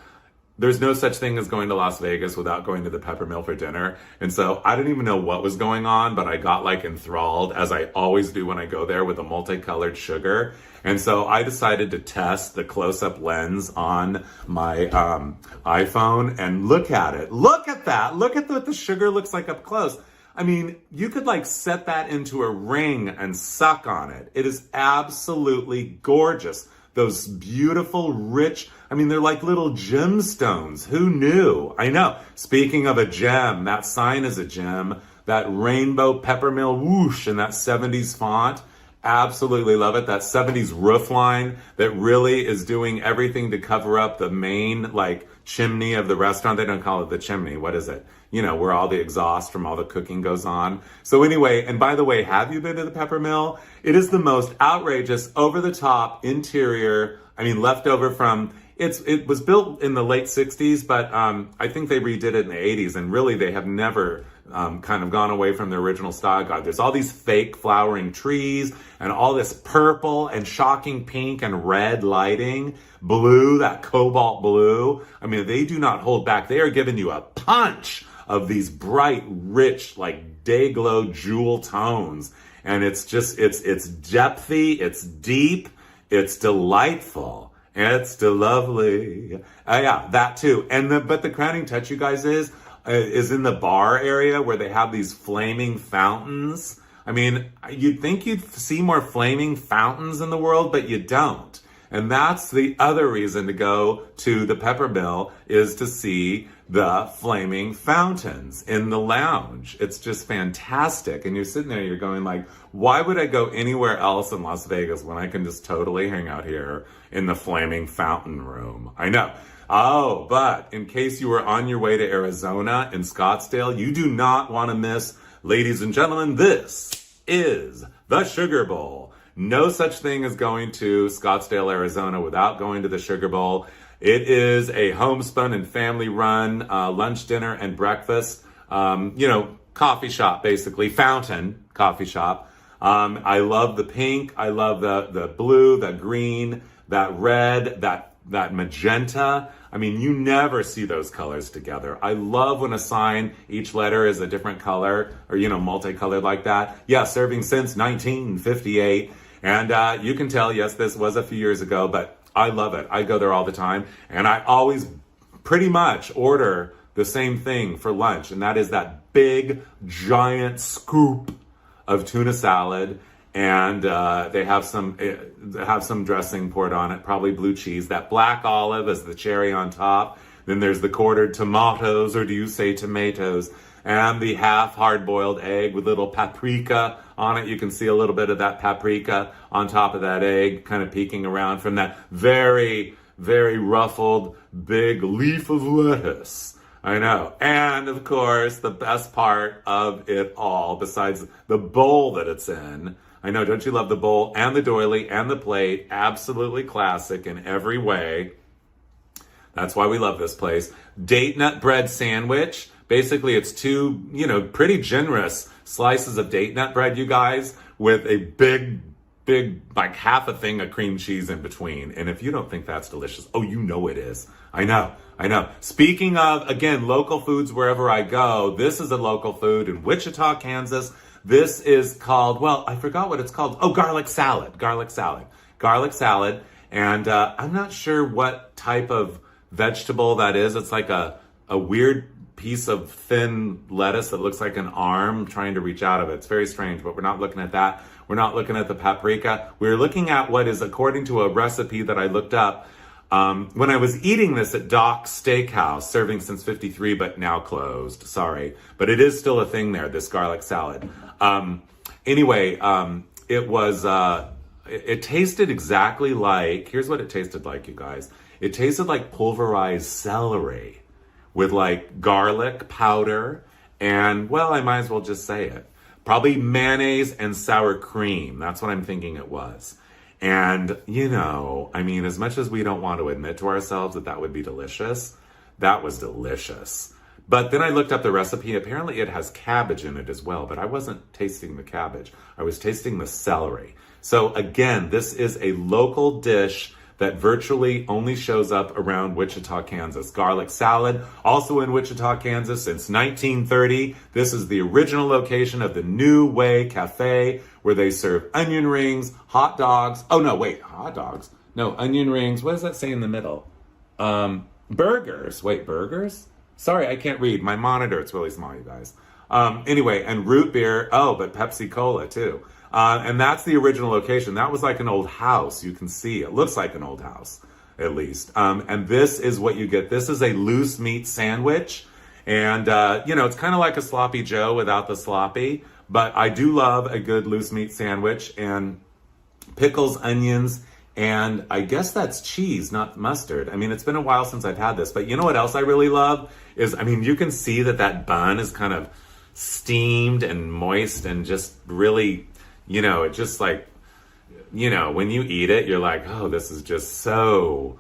there's no such thing as going to Las Vegas without going to the Pepper Mill for dinner. And so I didn't even know what was going on, but I got enthralled, as I always do when I go there, with a multicolored sugar. And so I decided to test the close-up lens on my iPhone, and look at it. Look at that. Look at what the sugar looks like up close. I mean, you could set that into a ring and suck on it. It is absolutely gorgeous. Those beautiful, rich, I mean, they're like little gemstones. Who knew? I know. Speaking of a gem, that sign is a gem. That rainbow peppermill whoosh in that 70s font. Absolutely love it. That 70s roof line that really is doing everything to cover up the main, like, chimney of the restaurant. They don't call it the chimney. What is it? You know, where all the exhaust from all the cooking goes on. So anyway, and by the way, have you been to the Peppermill? It is the most outrageous, over-the-top interior, I mean, leftover from, it was built in the late 60s, but I think they redid it in the 80s, and really they have never kind of gone away from the original style guide. There's all these fake flowering trees and all this purple and shocking pink and red lighting, blue, that cobalt blue. I mean, they do not hold back. They are giving you a punch of these bright, rich, like day glow jewel tones. And it's just, it's depthy, it's deep, it's delightful, it's lovely. Yeah, that too. And but the crowning touch, you guys, is in the bar area where they have these flaming fountains. I mean, you'd think you'd see more flaming fountains in the world, but you don't. And that's the other reason to go to the Peppermill, is to see the flaming fountains in the lounge. It's just fantastic. And you're sitting there, you're going like, why would I go anywhere else in Las Vegas when I can just totally hang out here in the flaming fountain room? I know. Oh, but in case you were on your way to Arizona in Scottsdale, you do not want to miss, ladies and gentlemen, this is the Sugar Bowl. No such thing as going to Scottsdale, Arizona without going to the Sugar Bowl. It is a homespun and family-run lunch, dinner, and breakfast, coffee shop, basically, fountain coffee shop. I love the pink. I love the blue, the green, that red, that magenta. I mean, you never see those colors together. I love when a sign, each letter is a different color, or, multicolored like that. Yeah, serving since 1958. And you can tell, yes, this was a few years ago, but I love it. I go there all the time, and I always pretty much order the same thing for lunch, and that is that big, giant scoop of tuna salad, and they have some dressing poured on it, probably blue cheese. That black olive is the cherry on top. Then there's the quartered tomatoes, or do you say tomatoes? And the half hard-boiled egg with little paprika on it. You can see a little bit of that paprika on top of that egg, kind of peeking around from that very, very ruffled big leaf of lettuce. I know. And of course, the best part of it all, besides the bowl that it's in, I know, don't you love the bowl and the doily and the plate? Absolutely classic in every way. That's why we love this place. Date nut bread sandwich. Basically, it's two, pretty generous slices of date nut bread, you guys, with a big, like half a thing of cream cheese in between. And if you don't think that's delicious, oh, you know it is. I know. Speaking of, again, local foods wherever I go, this is a local food in Wichita, Kansas. This is called, well, I forgot what it's called. Oh, garlic salad. And I'm not sure what type of vegetable that is. It's like a weird piece of thin lettuce that looks like an arm trying to reach out of it. It's very strange, but we're not looking at that. We're not looking at the paprika. We're looking at what is, according to a recipe that I looked up, when I was eating this at Doc's Steakhouse, serving since 53, but now closed. Sorry. But it is still a thing there, this garlic salad. It was, it tasted exactly like, here's what it tasted like, you guys. It tasted like pulverized celery with like garlic powder and, well, I might as well just say it. Probably mayonnaise and sour cream. That's what I'm thinking it was. And, as much as we don't want to admit to ourselves that would be delicious, that was delicious. But then I looked up the recipe. Apparently it has cabbage in it as well, but I wasn't tasting the cabbage. I was tasting the celery. So again, this is a local dish that virtually only shows up around Wichita, Kansas. Garlic salad, also in Wichita, Kansas since 1930. This is the original location of the New Way Cafe, where they serve onion rings, hot dogs. Oh, no, wait, hot dogs? No, onion rings. What does that say in the middle? Burgers. Wait, burgers? Sorry, I can't read. My monitor, it's really small, you guys. And root beer. Oh, but Pepsi Cola, too. And that's the original location. That was like an old house. You can see it looks like an old house. at least. And this is what you get. This is a loose meat sandwich. And, it's kind of like a sloppy Joe without the sloppy. But I do love a good loose meat sandwich, and pickles, onions, and I guess that's cheese, not mustard. I mean, it's been a while since I've had this, but you know what else I really love is, you can see that bun is kind of steamed and moist and just really, it just like, when you eat it, you're like, oh, this is just so,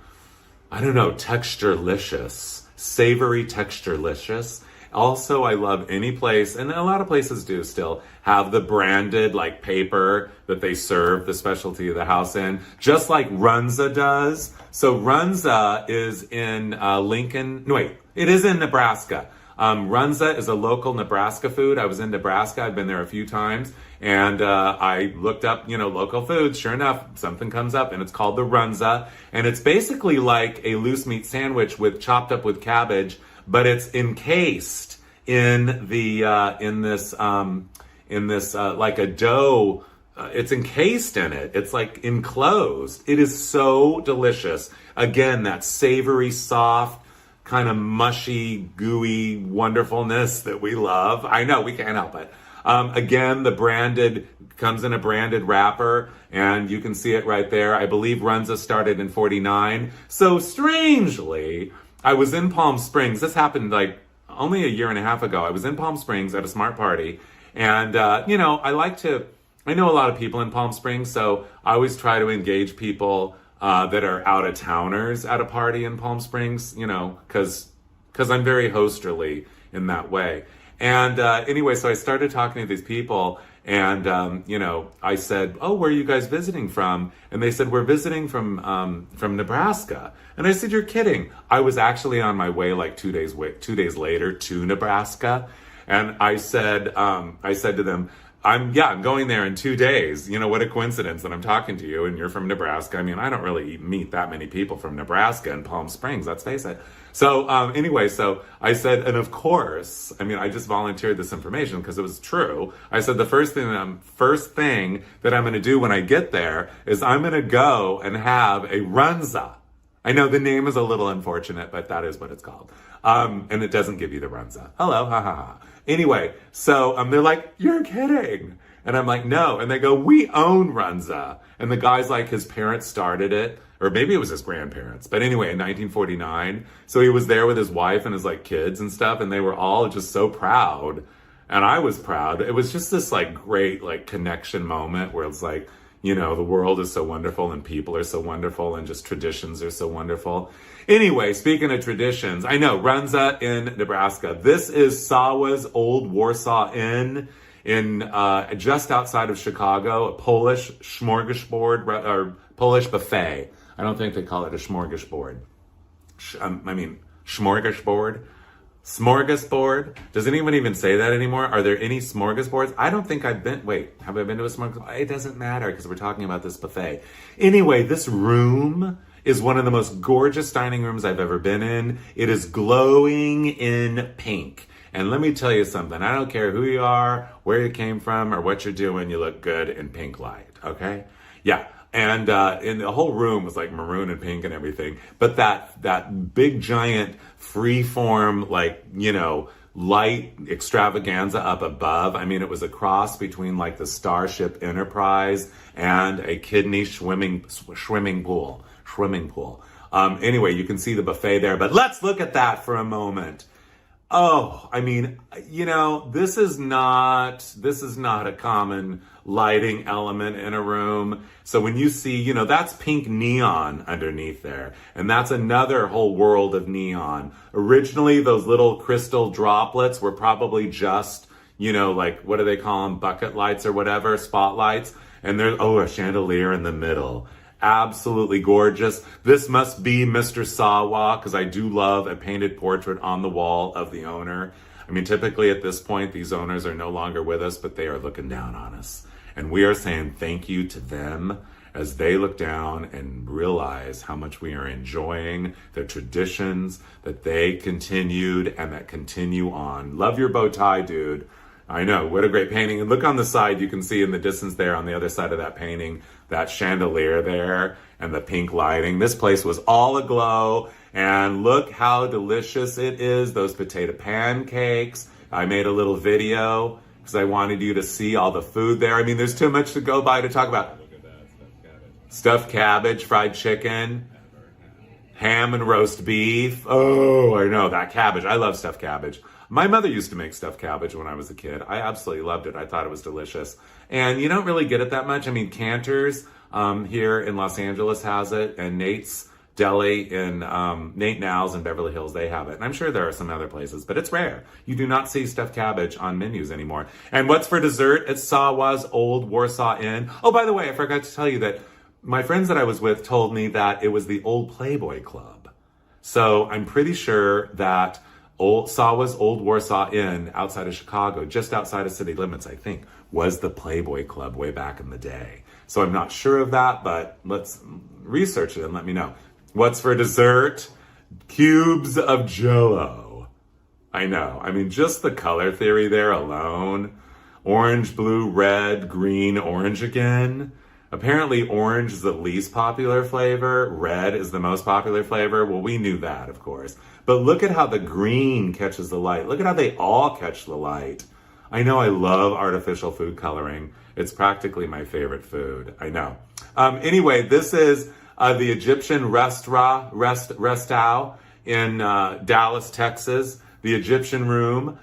I don't know, texturelicious, savory texturelicious. Also, I love any place, and a lot of places do still, have the branded like paper that they serve the specialty of the house in, just like Runza does. So Runza is in it is in Nebraska. Runza is a local Nebraska food. I was in Nebraska. I've been there a few times, and I looked up, local foods. Sure enough, something comes up, and it's called the Runza, and it's basically like a loose meat sandwich chopped up with cabbage, but it's encased in this like a dough. It's encased in it. It's like enclosed. It is so delicious. Again, that savory, soft, kind of mushy, gooey wonderfulness that we love. I know, we can't help it. Again, comes in a branded wrapper, and you can see it right there. I believe Runza started in 49. So strangely, I was in Palm Springs. This happened like only a year and a half ago. I was in Palm Springs at a smart party, and I know a lot of people in Palm Springs, so I always try to engage people that are out of towners at a party in Palm Springs, because I'm very hosterly in that way. And anyway, so I started talking to these people, and I said, "Oh, where are you guys visiting from?" And they said, "We're visiting from Nebraska." And I said, "You're kidding." I was actually on my way like 2 days later to Nebraska, and I said to them, I'm going there in 2 days. What a coincidence that I'm talking to you and you're from Nebraska. I don't really meet that many people from Nebraska and Palm Springs, let's face it. So anyway, so I said, and of course, I just volunteered this information because it was true. I said the first thing that I'm going to do when I get there is I'm going to go and have a Runza. I know the name is a little unfortunate, but that is what it's called. And it doesn't give you the Runza. Hello, ha ha ha. Anyway, so they're like, "You're kidding." And I'm like, "No." And they go, "We own Runza." And the guy's like, his parents started it, or maybe it was his grandparents. But anyway, in 1949. So he was there with his wife and his like kids and stuff, and they were all just so proud. And I was proud. It was just this like great like connection moment where it's like, the world is so wonderful and people are so wonderful and just traditions are so wonderful. Anyway, speaking of traditions, I know, Runza in Nebraska. This is Sawa's Old Warsaw Inn in just outside of Chicago, a Polish smorgasbord, or Polish buffet. I don't think they call it a smorgasbord. Smorgasbord? Smorgasbord? Does anyone even say that anymore? Are there any smorgasbords? I don't think have I been to a smorgasbord? It doesn't matter because we're talking about this buffet. Anyway, this room is one of the most gorgeous dining rooms I've ever been in. It is glowing in pink. And let me tell you something. I don't care who you are, where you came from, or what you're doing. You look good in pink light, okay? Yeah. And in the whole room was like maroon and pink and everything. But that big giant freeform, light extravaganza up above. It was a cross between like the Starship Enterprise and a kidney swimming pool. Anyway, you can see the buffet there, but let's look at that for a moment. Oh, this is not a common lighting element in a room. So when you see, that's pink neon underneath there. And that's another whole world of neon. Originally, those little crystal droplets were probably just, what do they call them? Bucket lights or whatever, spotlights. And there's, a chandelier in the middle. Absolutely gorgeous. This must be Mr. Sawa, because I do love a painted portrait on the wall of the owner. Typically at this point, these owners are no longer with us, but they are looking down on us. And we are saying thank you to them as they look down and realize how much we are enjoying the traditions that they continued and that continue on. Love your bow tie, dude. I know, what a great painting. And look on the side, you can see in the distance there on the other side of that painting, that chandelier there. and the pink lighting. This place was all aglow, and look how delicious it is. Those potato pancakes. I made a little video because I wanted you to see all the food there. I mean, there's too much to go by to talk about. Look at that, Stuffed cabbage, fried chicken, ham and roast beef. Oh, I know, that cabbage. I love stuffed cabbage. My mother used to make stuffed cabbage when I was a kid. I absolutely loved it. I thought it was delicious. And you don't really get it that much. I mean, Cantor's here in Los Angeles has it, and Nate's Deli in Nate Now's in Beverly Hills, they have it. And I'm sure there are some other places, but it's rare. You do not see stuffed cabbage on menus anymore. And what's for dessert at Sawa's Old Warsaw Inn? Oh, by the way, I forgot to tell you that my friends that I was with told me that it was the old Playboy Club. So I'm pretty sure that Sawa's Old Warsaw Inn outside of Chicago, just outside of city limits, I think, was the Playboy Club way back in the day. So I'm not sure of that, but let's research it and let me know. What's for dessert? Cubes of Jell-O. I know. I mean, just the color theory there alone. Orange, blue, red, green, orange again. Apparently orange is the least popular flavor. Red is the most popular flavor. Well, we knew that, of course. But look at how the green catches the light. Look at how they all catch the light. I know I love artificial food coloring. It's practically my favorite food. I know. Anyway, this is the Egyptian Restow in Dallas, Texas. The Egyptian Room.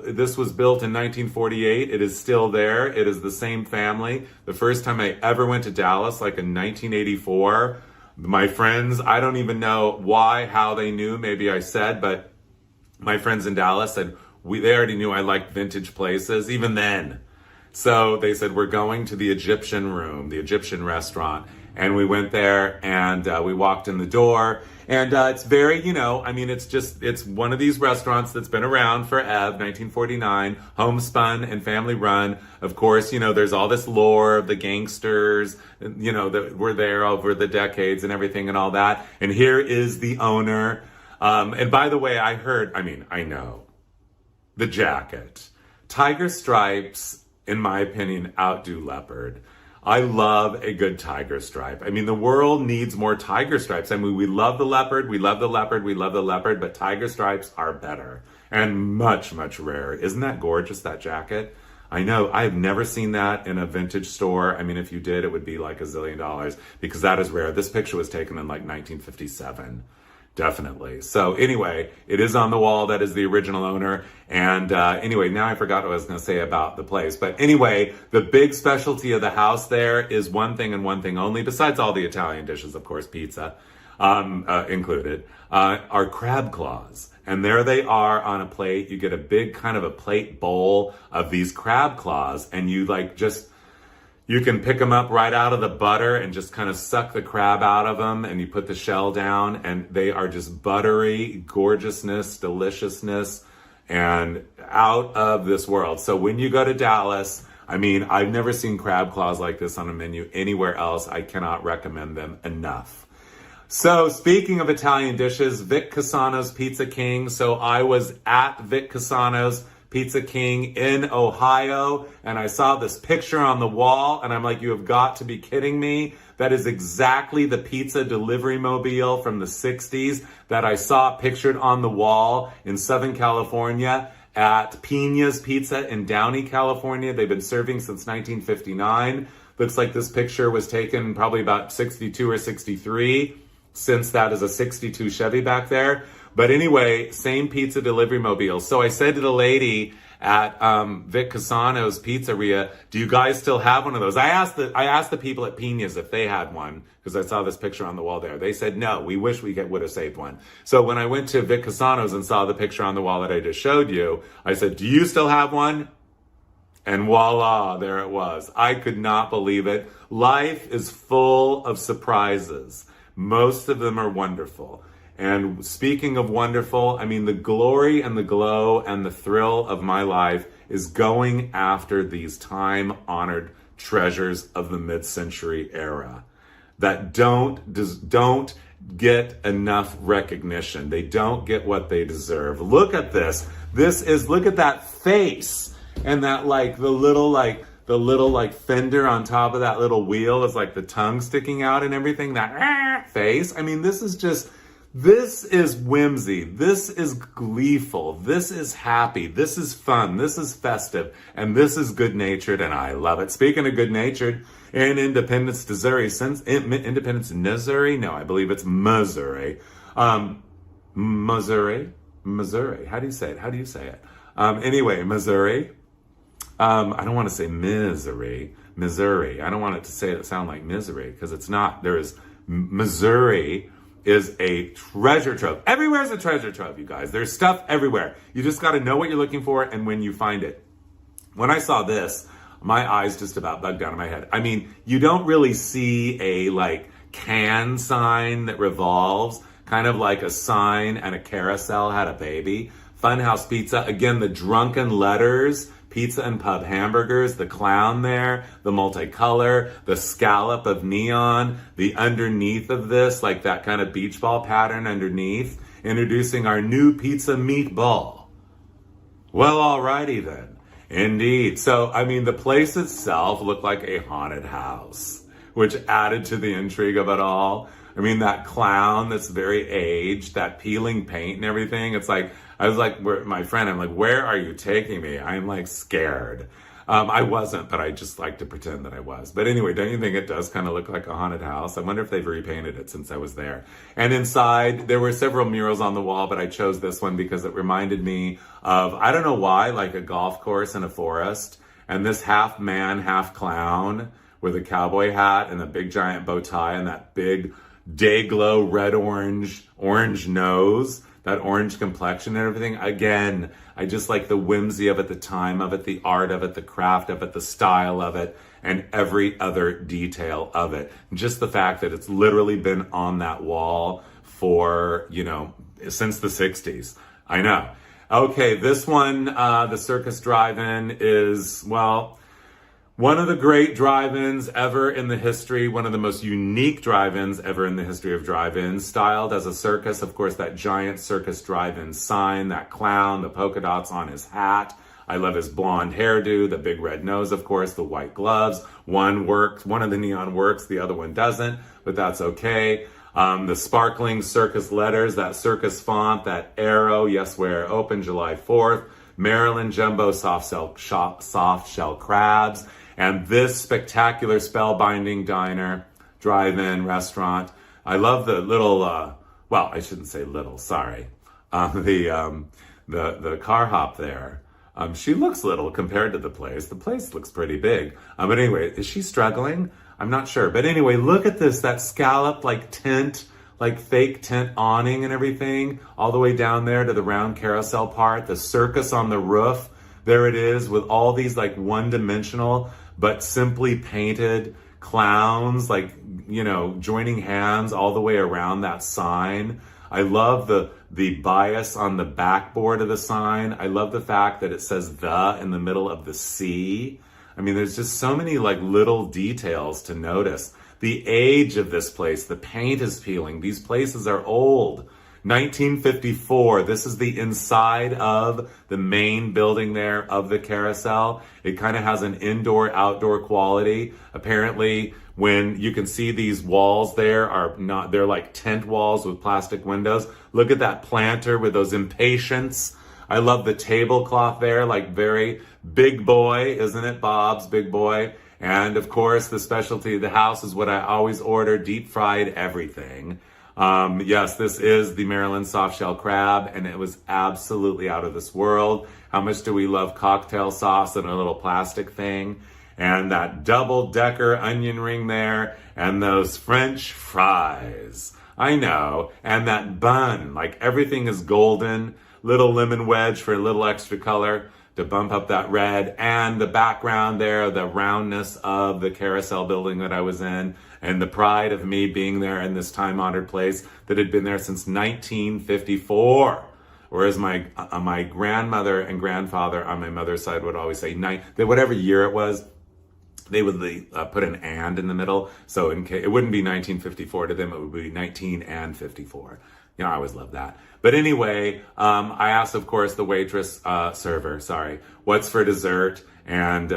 This was built in 1948. It is still there. It is the same family. The first time I ever went to Dallas, like in 1984, my friends, I don't even know why, how they knew. Maybe I said, but my friends in Dallas said, they already knew I liked vintage places, even then. So they said, we're going to the Egyptian Room, the Egyptian restaurant. And we went there and we walked in the door. And it's very, I mean, it's one of these restaurants that's been around forever, 1949, homespun and family run. Of course, there's all this lore of the gangsters, that were there over the decades and everything and all that. And here is the owner. And by the way, I know the jacket. Tiger stripes, in my opinion, outdo leopard. I love a good tiger stripe. I mean, the world needs more tiger stripes. I mean, we love the leopard, but tiger stripes are better and much, much rarer. Isn't that gorgeous, that jacket? I know, I've never seen that in a vintage store. I mean, if you did, it would be like $1 zillion because that is rare. This picture was taken in like 1957. Definitely. So anyway, it is on the wall. That is the original owner. And anyway, now I forgot what I was going to say about the place. But anyway, the big specialty of the house there is one thing and one thing only, besides all the Italian dishes, of course, pizza included, are crab claws. And there they are on a plate. You get a big kind of a plate bowl of these crab claws, and you can pick them up right out of the butter and just kind of suck the crab out of them, and you put the shell down, and they are just buttery gorgeousness, deliciousness, and out of this world. So when you go to Dallas, I mean, I've never seen crab claws like this on a menu anywhere else. I cannot recommend them enough. So speaking of Italian dishes, Vic Casano's Pizza King. So I was at Vic Casano's Pizza King in Ohio, and I saw this picture on the wall, and I'm like, you have got to be kidding me. That is exactly the pizza delivery mobile from the 60s that I saw pictured on the wall in Southern California at Pina's Pizza in Downey, California. They've been serving since 1959. Looks like this picture was taken probably about 62 or 63, since that is a 62 Chevy back there. But anyway, same pizza delivery mobile. So I said to the lady at Vic Casano's Pizzeria, do you guys still have one of those? I asked the people at Pina's if they had one, because I saw this picture on the wall there. They said, no, we wish we would have saved one. So when I went to Vic Casano's and saw the picture on the wall that I just showed you, I said, do you still have one? And voila, there it was. I could not believe it. Life is full of surprises. Most of them are wonderful. And speaking of wonderful, I mean, the glory and the glow and the thrill of my life is going after these time-honored treasures of the mid-century era that don't get enough recognition. They don't get what they deserve. Look at this. Look at that face and that, like, the little, like, the little like fender on top of that little wheel is like the tongue sticking out and everything, that face. I mean, this is whimsy. This is gleeful. This is happy. This is fun. This is festive. And this is good-natured, and I love it. Speaking of good-natured, in Independence, Missouri, no, I believe it's Missouri. Missouri. How do you say it? Anyway, Missouri. I don't want to say Missouri. I don't want it to sound like misery, because it's not. Missouri is a treasure trove. Everywhere's a treasure trove, you guys. There's stuff everywhere. You just got to know what you're looking for and when you find it. When I saw this, my eyes just about bugged out of my head. I mean, you don't really see a like can sign that revolves, kind of like a sign and a carousel had a baby. Funhouse Pizza, again, the drunken letters, pizza and pub hamburgers, the clown there, the multicolor, the scallop of neon, the underneath of this, like that kind of beach ball pattern underneath, introducing our new pizza meatball. Well, alrighty then. Indeed. So, I mean, the place itself looked like a haunted house, which added to the intrigue of it all. I mean, that clown that's very aged, that peeling paint and everything. It's like, I was like, my friend, I'm like, where are you taking me? I'm like scared. I wasn't, but I just like to pretend that I was. But anyway, don't you think it does kind of look like a haunted house? I wonder if they've repainted it since I was there. And inside, there were several murals on the wall, but I chose this one because it reminded me of, I don't know why, like a golf course in a forest. And this half man, half clown with a cowboy hat and a big giant bow tie and that big day glow red orange nose, that orange complexion and everything. Again, I just like the whimsy of it, the time of it, the art of it, the craft of it, the style of it, and every other detail of it. Just the fact that it's literally been on that wall for, since the 60s. I know. Okay, this one, the Circus Drive-In is, well, one of the great drive-ins ever in the history, one of the most unique drive-ins ever in the history of drive-ins, styled as a circus. Of course, that giant Circus Drive-In sign, that clown, the polka dots on his hat. I love his blonde hairdo, the big red nose, of course, the white gloves. One works, one of the neon works, the other one doesn't, but that's okay. The sparkling circus letters, that circus font, that arrow, yes, we're open July 4th. Maryland Jumbo soft shell crabs. And this spectacular spellbinding diner, drive-in restaurant. I love the little, well, I shouldn't say little, sorry. The car hop there. She looks little compared to the place. The place looks pretty big. But anyway, is she struggling? I'm not sure. But anyway, look at this, that scallop like tint, like fake tent awning and everything, all the way down there to the round carousel part, the circus on the roof. There it is with all these like one-dimensional but simply painted clowns, like, joining hands all the way around that sign. I love the bias on the backboard of the sign. I love the fact that it says "the" in the middle of the C. I mean, there's just so many like little details to notice. The age of this place, the paint is peeling. These places are old. 1954, this is the inside of the main building there of the carousel. It kind of has an indoor-outdoor quality. Apparently, when you can see these walls there they're like tent walls with plastic windows. Look at that planter with those impatiens. I love the tablecloth there, like very big boy, isn't it, Bob's big boy? And of course, the specialty of the house is what I always order, deep fried everything. Yes, this is the Maryland soft shell crab, and it was absolutely out of this world. How much do we love cocktail sauce in a little plastic thing? And that double-decker onion ring there, and those French fries. I know. And that bun, like everything is golden. Little lemon wedge for a little extra color to bump up that red. And the background there, the roundness of the carousel building that I was in, and the pride of me being there in this time-honored place that had been there since 1954. Whereas my grandmother and grandfather on my mother's side would always say, whatever year it was, they would put an "and" in the middle. So in case, it wouldn't be 1954 to them, it would be 19 and 54. I always love that. But anyway, I asked, of course, the server, what's for dessert? And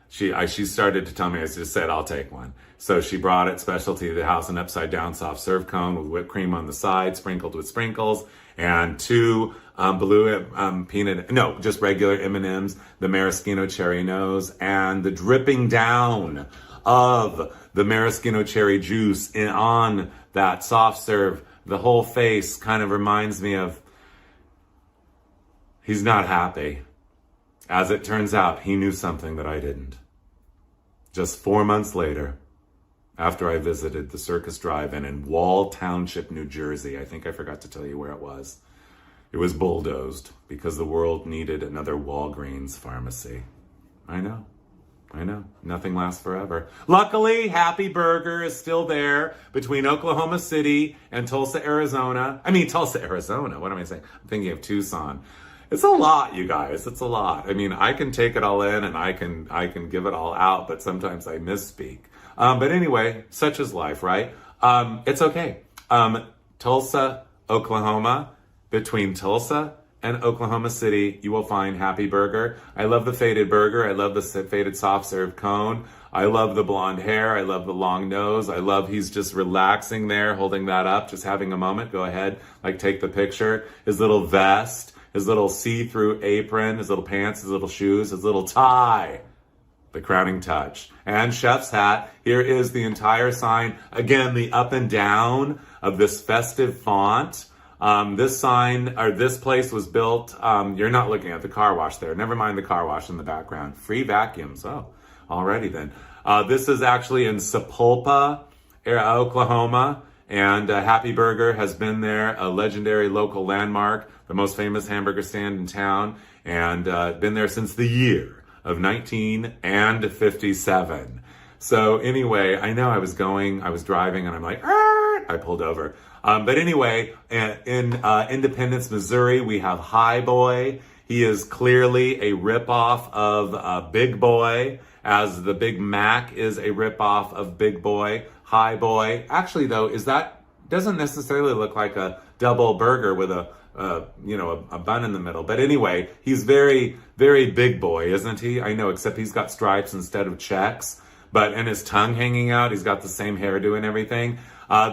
she started to tell me, I just said, I'll take one. So she brought it, specialty of the house, an upside down soft serve cone with whipped cream on the side, sprinkled with sprinkles, and two just regular M&Ms, the maraschino cherry nose, and the dripping down of the maraschino cherry juice on that soft serve. The whole face kind of reminds me of, he's not happy. As it turns out, he knew something that I didn't. Just 4 months later, after I visited the Circus Drive-In in Wall Township, New Jersey, I think I forgot to tell you where it was bulldozed because the world needed another Walgreens pharmacy. I know. Nothing lasts forever. Luckily, Happy Burger is still there between Oklahoma City and Tulsa, Arizona. Tulsa, Arizona. What am I saying? I'm thinking of Tucson. It's a lot, you guys. It's a lot. I can take it all in and I can give it all out, but sometimes I misspeak. But anyway, such is life, right? It's okay. Tulsa, Oklahoma, between Tulsa and Oklahoma City, you will find Happy Burger. I love the faded burger. I love the faded soft serve cone. I love the blonde hair. I love the long nose. I love he's just relaxing there, holding that up, just having a moment. Go ahead, take the picture. His little vest, his little see-through apron, his little pants, his little shoes, his little tie. The crowning touch. And chef's hat. Here is the entire sign. Again, the up and down of this festive font. This sign, or this place was built, you're not looking at the car wash there. Never mind the car wash in the background. Free vacuums. Oh, alrighty then. This is actually in Sapulpa, Oklahoma. And Happy Burger has been there, a legendary local landmark, the most famous hamburger stand in town, and been there since the year of 1957. So anyway, I know I was driving, and I'm like, I pulled over. But anyway, in Independence, Missouri, we have High Boy. He is clearly a ripoff of Big Boy, as the Big Mac is a ripoff of Big Boy. High Boy. Actually, though, doesn't necessarily look like a double burger with a bun in the middle. But anyway, he's very, very Big Boy, isn't he? I know, except he's got stripes instead of checks. And his tongue hanging out. He's got the same hairdo and everything.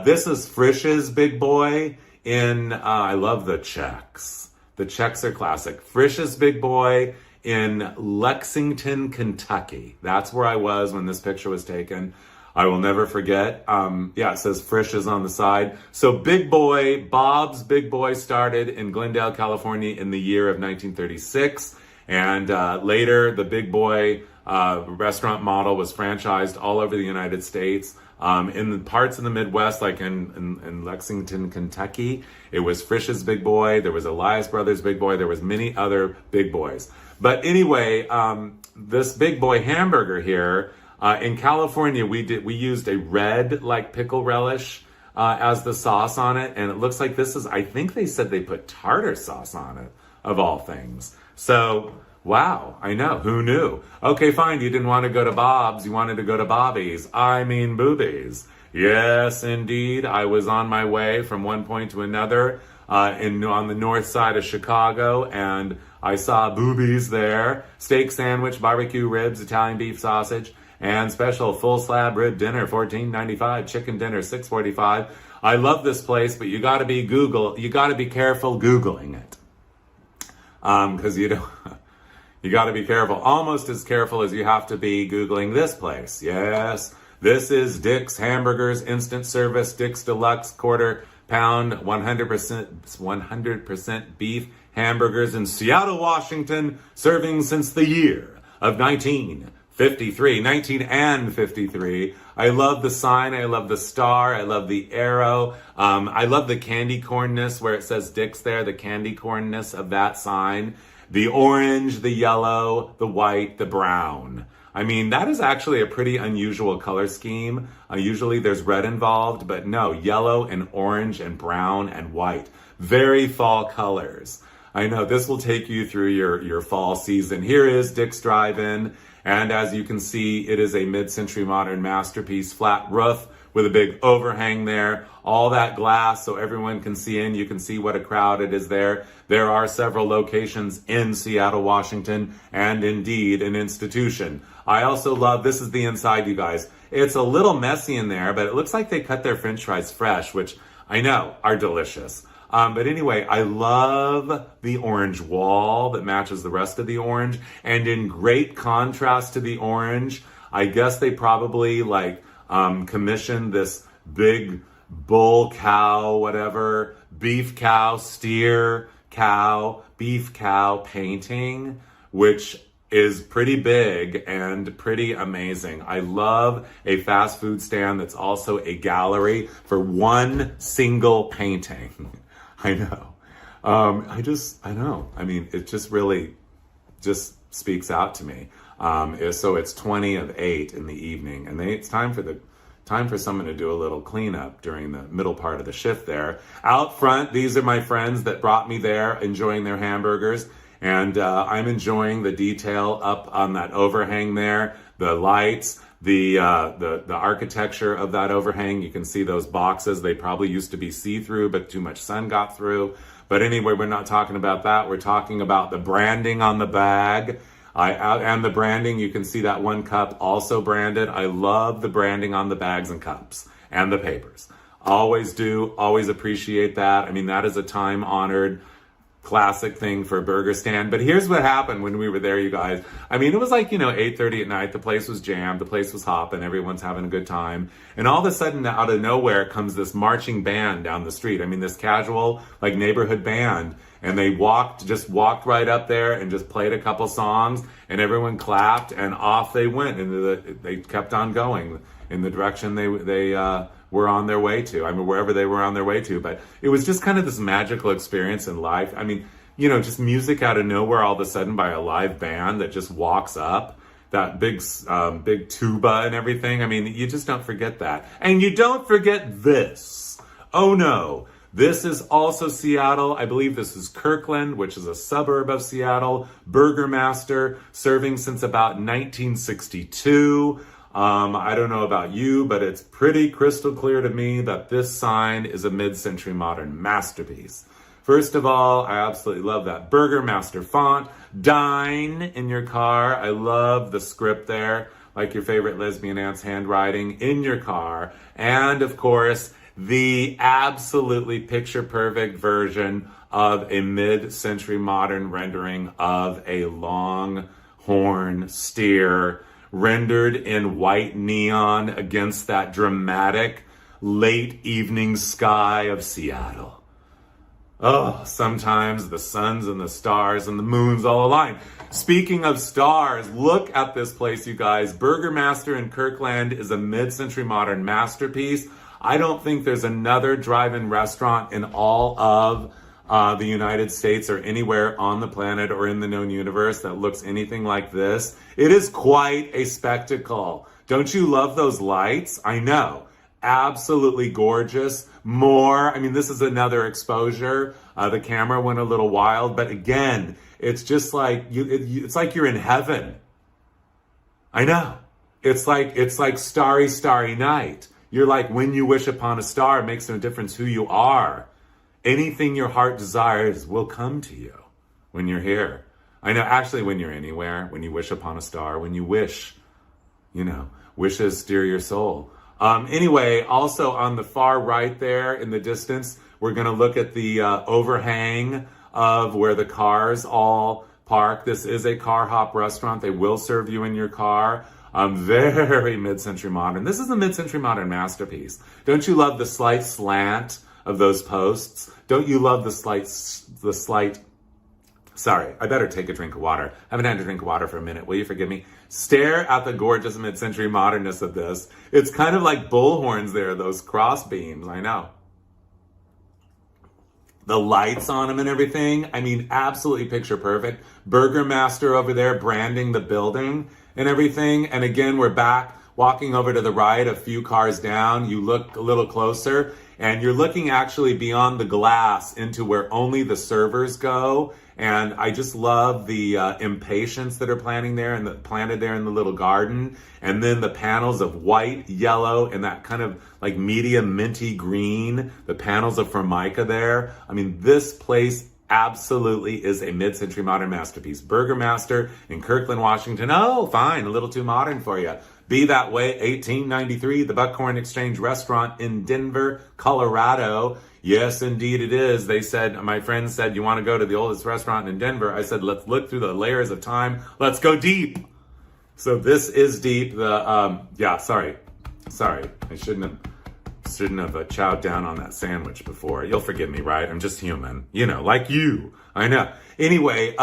This is Frisch's Big Boy I love the checks. The checks are classic. Frisch's Big Boy in Lexington, Kentucky. That's where I was when this picture was taken. I will never forget. It says Frisch's on the side. So Big Boy, Bob's Big Boy started in Glendale, California in the year of 1936. And later, the Big Boy restaurant model was franchised all over the United States. In the parts in the Midwest, like in Lexington, Kentucky, it was Frisch's Big Boy. There was Elias Brothers Big Boy. There was many other Big Boys. But anyway, this Big Boy hamburger here, in California, we used a red, pickle relish as the sauce on it. And it looks like I think they said they put tartar sauce on it, of all things. So, wow, I know, who knew? Okay, fine, you didn't want to go to Bob's, you wanted to go to Bobby's. Boobies. Yes, indeed, I was on my way from one point to another on the north side of Chicago, and I saw Boobies there. Steak sandwich, barbecue ribs, Italian beef sausage, and special full slab rib dinner, $14.95, chicken dinner, $6.45. I love this place, but you gotta be careful Googling it. Because you got to be careful, almost as careful as you have to be Googling this place. Yes, this is Dick's Hamburgers, instant service, Dick's Deluxe, quarter pound, 100% beef hamburgers in Seattle, Washington, serving since the year of 1953. I love the sign, I love the star, I love the arrow. I love the candy cornness where it says Dick's there, the candy cornness of that sign. The orange, the yellow, the white, the brown. That is actually a pretty unusual color scheme. Usually there's red involved, but no, yellow and orange and brown and white. Very fall colors. I know, this will take you through your fall season. Here is Dick's Drive-In. And as you can see, it is a mid-century modern masterpiece, flat roof with a big overhang there, all that glass so everyone can see in. You can see what a crowd it is there. There are several locations in Seattle, Washington, and indeed an institution. I also love, this is the inside, you guys. It's a little messy in there, but it looks like they cut their French fries fresh, which I know are delicious. But anyway, I love the orange wall that matches the rest of the orange. And in great contrast to the orange, I guess they probably commissioned this big bull cow, whatever, beef cow, steer cow, beef cow painting, which is pretty big and pretty amazing. I love a fast food stand that's also a gallery for one single painting. I know. I know. I mean, it just really just speaks out to me. So it's 20 of 8 in the evening, and it's time for someone to do a little cleanup during the middle part of the shift there. Out front, these are my friends that brought me there, enjoying their hamburgers. And I'm enjoying the detail up on that overhang there, the lights, the architecture of that overhang. You can see those boxes. They probably used to be see-through, but too much sun got through. But anyway, we're not talking about that. We're talking about the branding on the bag. And the branding, you can see that one cup also branded. I love the branding on the bags and cups and the papers. Always do, always appreciate that. I mean, that is a time-honored classic thing for a burger stand. But here's what happened when we were there, you guys. I mean, it was 8:30 at night. The place was jammed. The place was hopping. Everyone's having a good time. And all of a sudden, out of nowhere, comes this marching band down the street. I mean, this casual, neighborhood band. And they just walked right up there and just played a couple songs, and everyone clapped, and off they went. And they kept on going in the direction they were on their way to. I mean, wherever they were on their way to. But it was just kind of this magical experience in life. I mean, just music out of nowhere all of a sudden by a live band that just walks up. That big tuba and everything. I mean, you just don't forget that. And you don't forget this. Oh no. This is also Seattle. I believe this is Kirkland, which is a suburb of Seattle. Burger Master, serving since about 1962. I don't know about you, but it's pretty crystal clear to me that this sign is a mid-century modern masterpiece. First of all, I absolutely love that Burger Master font. Dine in your car. I love the script there, like your favorite lesbian aunt's handwriting in your car. And of course, the absolutely picture-perfect version of a mid-century modern rendering of a longhorn steer rendered in white neon against that dramatic late evening sky of Seattle. Oh, sometimes the suns and the stars and the moons all align. Speaking of stars, look at this place, you guys. Burger Master in Kirkland is a mid-century modern masterpiece. I don't think there's another drive-in restaurant in all of the United States or anywhere on the planet or in the known universe that looks anything like this. It is quite a spectacle. Don't you love those lights? I know. Absolutely gorgeous. This is another exposure. The camera went a little wild, but again, it's just like it's like you're in heaven. I know. It's like starry, starry night. You're like, when you wish upon a star, it makes no difference who you are. Anything your heart desires will come to you when you're here. I know, actually, when you're anywhere, when you wish upon a star, when you wish, wishes steer your soul. Anyway, also on the far right there in the distance, we're going to look at the overhang of where the cars all park. This is a car hop restaurant. They will serve you in your car. Very mid-century modern. This is a mid-century modern masterpiece. Don't you love the slight slant of those posts? Don't you love the slight, sorry, I better take a drink of water. I haven't had a drink of water for a minute. Will you forgive me? Stare at the gorgeous mid-century modernness of this. It's kind of like bullhorns there, those cross beams, I know. The lights on them and everything. I mean, absolutely picture perfect. Burger Master over there branding the building and everything. And again, we're back walking over to the right, a few cars down. You look a little closer and you're looking actually beyond the glass into where only the servers go And I just love the impatiens that are planted there in the little garden. And then the panels of white, yellow, and that kind of like medium minty green. The panels of Formica there. I mean, this place absolutely is a mid-century modern masterpiece. Burgermaster in Kirkland, Washington. Oh, fine, a little too modern for you. Be that way, 1893, the Buckhorn Exchange Restaurant in Denver, Colorado. Yes, indeed it is. They said, my friend said, you want to go to the oldest restaurant in Denver? I said, let's look through the layers of time. Let's go deep. So this is deep. Sorry. I shouldn't have chowed down on that sandwich before. You'll forgive me, right? I'm just human. Like you. I know. Anyway,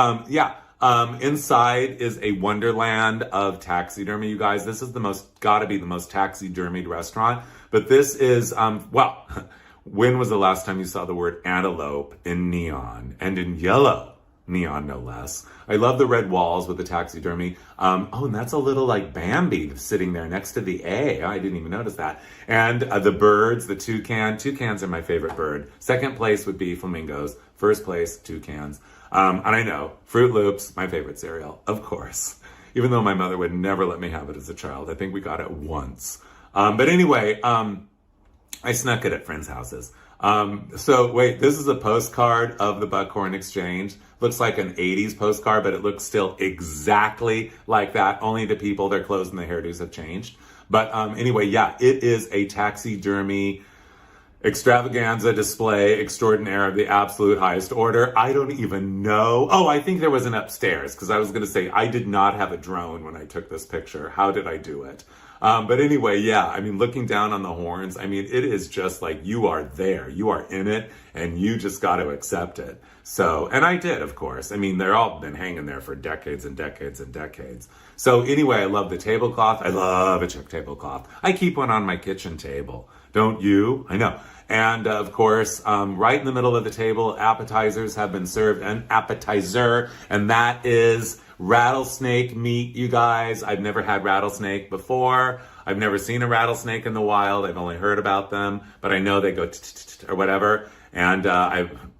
inside is a wonderland of taxidermy, you guys. This is gotta be the most taxidermied restaurant. But this is, when was the last time you saw the word antelope in neon and in yellow neon, no less? I love the red walls with the taxidermy. And that's a little like Bambi sitting there next to the A. I didn't even notice that. And the birds, the toucan. Toucans are my favorite bird. Second place would be flamingos. First place, toucans. And I know, Fruit Loops, my favorite cereal, of course. Even though my mother would never let me have it as a child. I think we got it once. But anyway, I snuck it at friends' houses. So wait, this is a postcard of the Buckhorn Exchange. Looks like an 80s postcard, but it looks still exactly like that. Only the people, their clothes and their hairdos have changed. But anyway, it is a taxidermy extravaganza display extraordinaire of the absolute highest order. I don't even know. Oh, I think there was an upstairs, because I was going to say I did not have a drone when I took this picture. How did I do it? But anyway, looking down on the horns, it is just like you are there. You are in it, and you just got to accept it. So, and I did, of course. They're all been hanging there for decades and decades and decades. So anyway, I love the tablecloth. I love a Czech tablecloth. I keep one on my kitchen table. Don't you? I know. And of course, right in the middle of the table, appetizers have been served. An appetizer, and that is rattlesnake meat, you guys. I've never had rattlesnake before. I've never seen a rattlesnake in the wild. I've only heard about them, but I know they go or whatever. And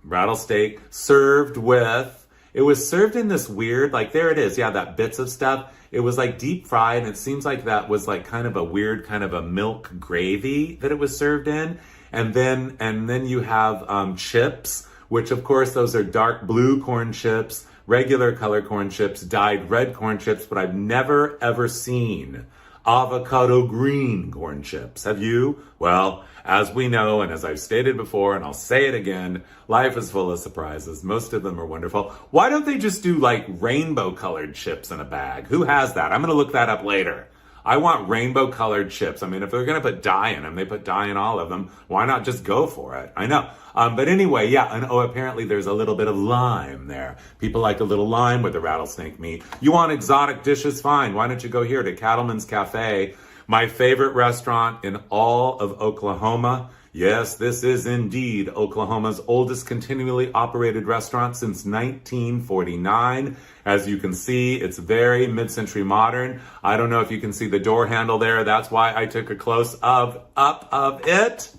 rattlesnake served with, it was served in this weird, like there it is. Yeah, that bits of stuff. It was like deep fried, and it seems like that was like kind of a weird kind of a milk gravy that it was served in. And then you have chips, which of course those are dark blue corn chips, regular color corn chips, dyed red corn chips, but I've never ever seen avocado green corn chips. Have you? Well, as we know, and as I've stated before, and I'll say it again, life is full of surprises. Most of them are wonderful. Why don't they just do like rainbow colored chips in a bag? Who has that? I'm going to look that up later. I want rainbow colored chips. If they're going to put dye in them, they put dye in all of them. Why not just go for it? I know. But anyway, and apparently there's a little bit of lime there. People like a little lime with the rattlesnake meat. You want exotic dishes? Fine. Why don't you go here to Cattleman's Cafe, my favorite restaurant in all of Oklahoma. Yes, this is indeed Oklahoma's oldest continually operated restaurant since 1949. As you can see, it's very mid-century modern. I don't know if you can see the door handle there. That's why I took a close-up of it.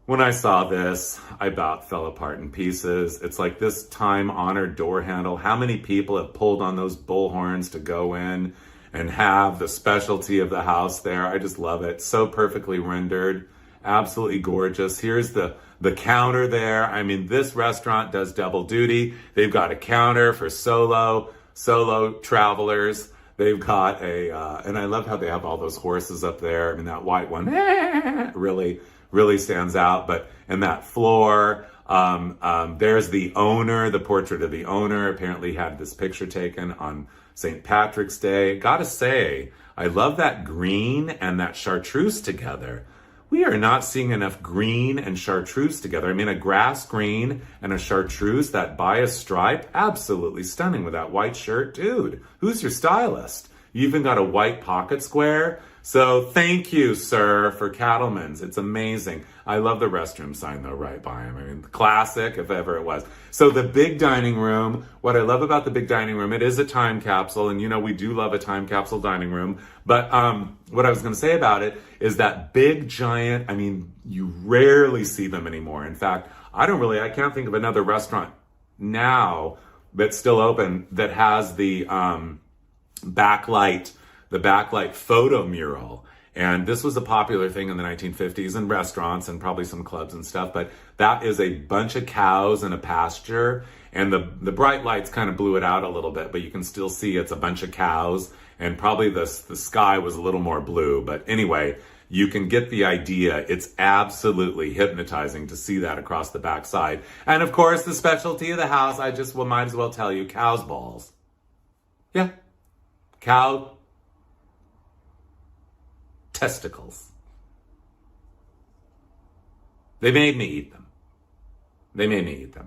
When I saw this, I about fell apart in pieces. It's like this time-honored door handle. How many people have pulled on those bullhorns to go in and have the specialty of the house there? I just love it. So perfectly rendered. Absolutely gorgeous. Here's the counter there. This restaurant does double duty. They've got a counter for solo travelers. They've got and I love how they have all those horses up there. That white one really stands out. But and that floor, there's the owner, the portrait of the owner. Apparently had this picture taken on St. Patrick's Day. Gotta say, I love that green and that chartreuse together. We are not seeing enough green and chartreuse together. A grass green and a chartreuse, that bias stripe, absolutely stunning with that white shirt. Dude, who's your stylist? You even got a white pocket square. So thank you, sir, for Cattleman's. It's amazing. I love the restroom sign, though, right by him. Classic, if ever it was. So the big dining room, what I love about the big dining room, it is a time capsule. And, we do love a time capsule dining room. But what I was going to say about it is that big, giant, you rarely see them anymore. In fact, I can't think of another restaurant now that's still open that has the backlight photo mural. And this was a popular thing in the 1950s in restaurants and probably some clubs and stuff, but that is a bunch of cows in a pasture, and the bright lights kind of blew it out a little bit, but you can still see it's a bunch of cows, and probably the sky was a little more blue. But anyway, you can get the idea. It's absolutely hypnotizing to see that across the backside. And of course, the specialty of the house, might as well tell you, cow's balls. Yeah, cow testicles. They made me eat them.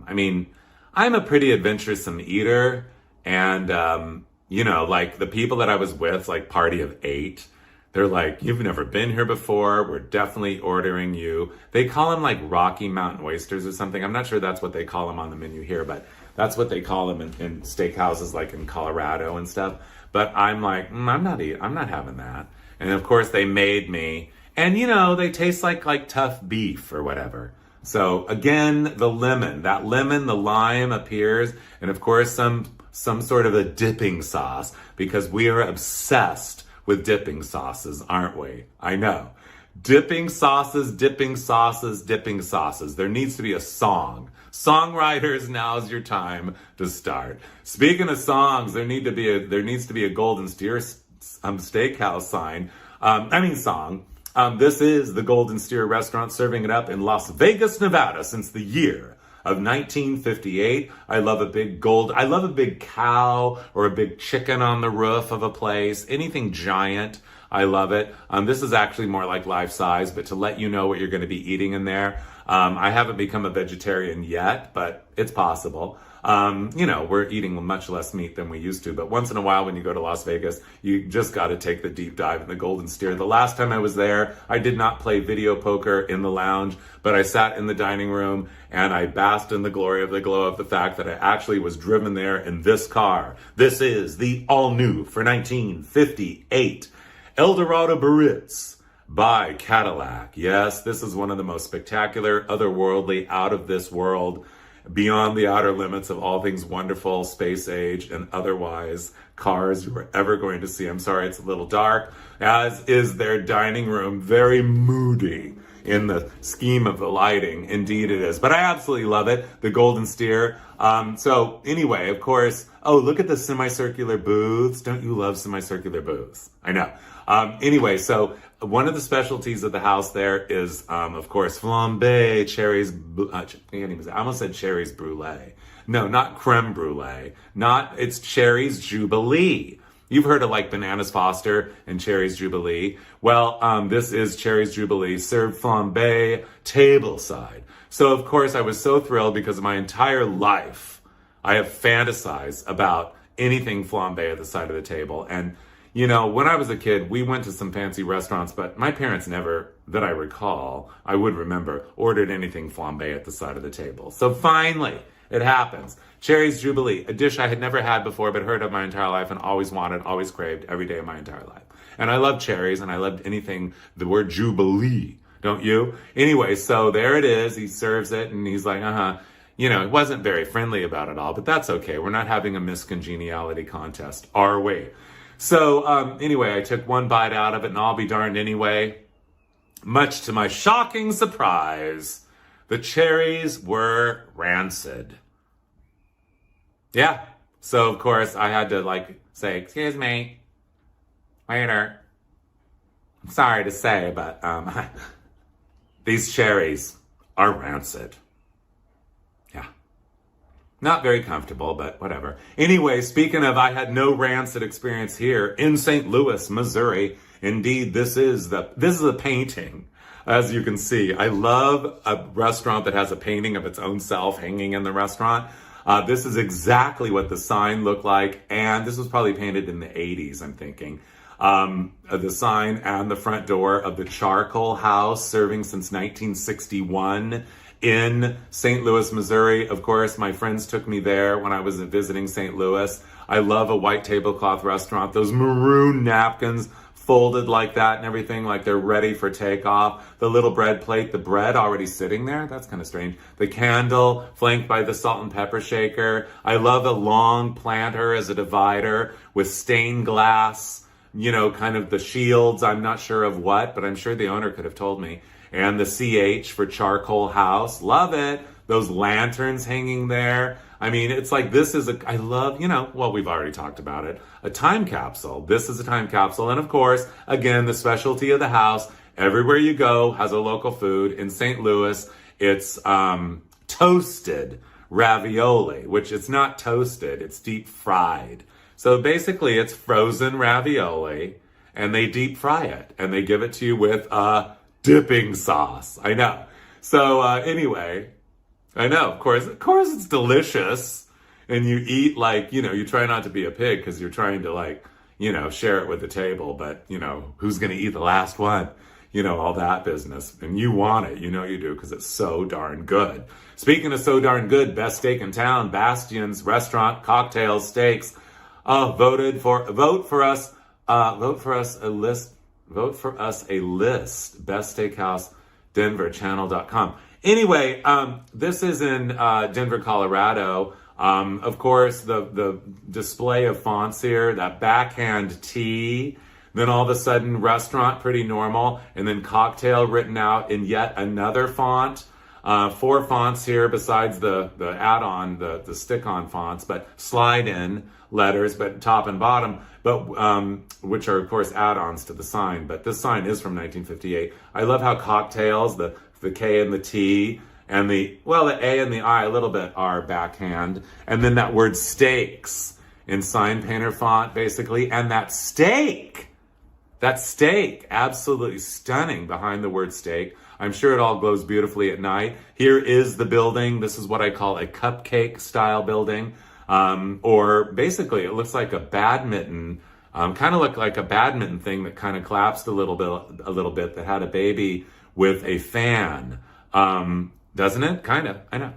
I mean, I'm a pretty adventuresome eater, and like the people that I was with, like party of 8, they're like, you've never been here before, we're definitely ordering you. They call them like Rocky Mountain oysters or something. I'm not sure that's what they call them on the menu here, but that's what they call them in steakhouses like in Colorado and stuff. But I'm like, I'm not having that. And of course they made me, and they taste like tough beef or whatever. So again, the lime appears, and of course some sort of a dipping sauce, because we are obsessed with dipping sauces, aren't we? I know. Dipping sauces. There needs to be a song. Songwriters, now's your time to start. Speaking of songs, there needs to be a Golden Steer Steakhouse song. This is the Golden Steer restaurant, serving it up in Las Vegas, Nevada since the year of 1958. I love a big cow or a big chicken on the roof of a place. Anything giant, I love it. This is actually more like life size, but to let you know what you're going to be eating in there. I haven't become a vegetarian yet, but it's possible. We're eating much less meat than we used to, but once in a while when you go to Las Vegas, you just got to take the deep dive in the Golden Steer. The last time I was there, I did not play video poker in the lounge, but I sat in the dining room and I basked in the glory of the glow of the fact that I actually was driven there in this car. This is the all-new for 1958 Eldorado Barritz by Cadillac. Yes, this is one of the most spectacular, otherworldly, out of this world, beyond the outer limits of all things wonderful, space age, and otherwise cars you are ever going to see. I'm sorry, it's a little dark, as is their dining room. Very moody in the scheme of the lighting. Indeed it is. But I absolutely love it. The Golden Steer. So anyway, of course, look at the semicircular booths. Don't you love semicircular booths? I know. Anyway, so one of the specialties of the house there is, of course, flambe, cherries, I almost said cherries brulee. No, not creme brulee. It's cherries jubilee. You've heard of like bananas Foster and cherries jubilee. Well, this is cherries jubilee served flambe tableside. So of course I was so thrilled, because my entire life I have fantasized about anything flambe at the side of the table. And when I was a kid, we went to some fancy restaurants, but my parents never, that I recall, I would remember, ordered anything flambe at the side of the table. So finally, it happens. Cherries Jubilee, a dish I had never had before, but heard of my entire life and always wanted, always craved every day of my entire life. And I love cherries, and I loved anything, the word Jubilee, don't you? Anyway, so there it is. He serves it, and he's like, he wasn't very friendly about it all, but that's okay. We're not having a miscongeniality contest, are we? So anyway, I took one bite out of it, and I'll be darned anyway. Much to my shocking surprise, the cherries were rancid. Yeah. So of course I had to say, excuse me, waiter. I'm sorry to say, but these cherries are rancid. Not very comfortable, but whatever. Anyway, speaking of, I had no rancid experience here in St. Louis, Missouri. Indeed, this is a painting. As you can see, I love a restaurant that has a painting of its own self hanging in the restaurant. This is exactly what the sign looked like, and this was probably painted in the 80s, I'm thinking. The sign and the front door of the Charcoal House, serving since 1961. In St. Louis, Missouri. Of course, my friends took me there when I was visiting St. Louis. I love a white tablecloth restaurant. Those maroon napkins folded like that and everything, like they're ready for takeoff. The little bread plate, the bread already sitting there. That's kind of strange. The candle flanked by the salt and pepper shaker. I love a long planter as a divider with stained glass, you know, kind of the shields. I'm not sure of what, but I'm sure the owner could have told me. And the CH for charcoal house. Love it. Those lanterns hanging there. I mean, it's like, this is I love, you know, well, we've already talked about it. A time capsule. This is a time capsule. And of course, again, the specialty of the house. Everywhere you go has a local food. In St. Louis, it's toasted ravioli, which it's not toasted, it's deep fried. So basically, it's frozen ravioli, and they deep fry it, and they give it to you with a dipping sauce. I know. So anyway, I know, of course it's delicious, and you eat like, you know, you try not to be a pig because you're trying to, like, you know, share it with the table, but, you know, who's going to eat the last one? You know, all that business. And you want it, you know you do, because it's so darn good. Speaking of so darn good, best steak in town, Bastion's Restaurant, Cocktails, Steaks. Vote for us a list, Best Steakhouse, Denver, channel.com. Anyway, this is in Denver, Colorado. Of course, the display of fonts here, that backhand T, then all of a sudden restaurant, pretty normal, and then cocktail written out in yet another font. 4 fonts here besides the add-on, the stick-on fonts, but slide-in letters, but top and bottom, but which are, of course, add-ons to the sign. But this sign is from 1958. I love how cocktails, the K and the T, and the A and the I a little bit are backhand. And then that word steaks in sign painter font, basically. And that steak, absolutely stunning behind the word steak. I'm sure it all glows beautifully at night. Here is the building. This is what I call a cupcake style building. Or basically it looks like a badminton, kind of looked like a badminton thing that kind of collapsed a little bit, that had a baby with a fan. Doesn't it? Kind of, I know.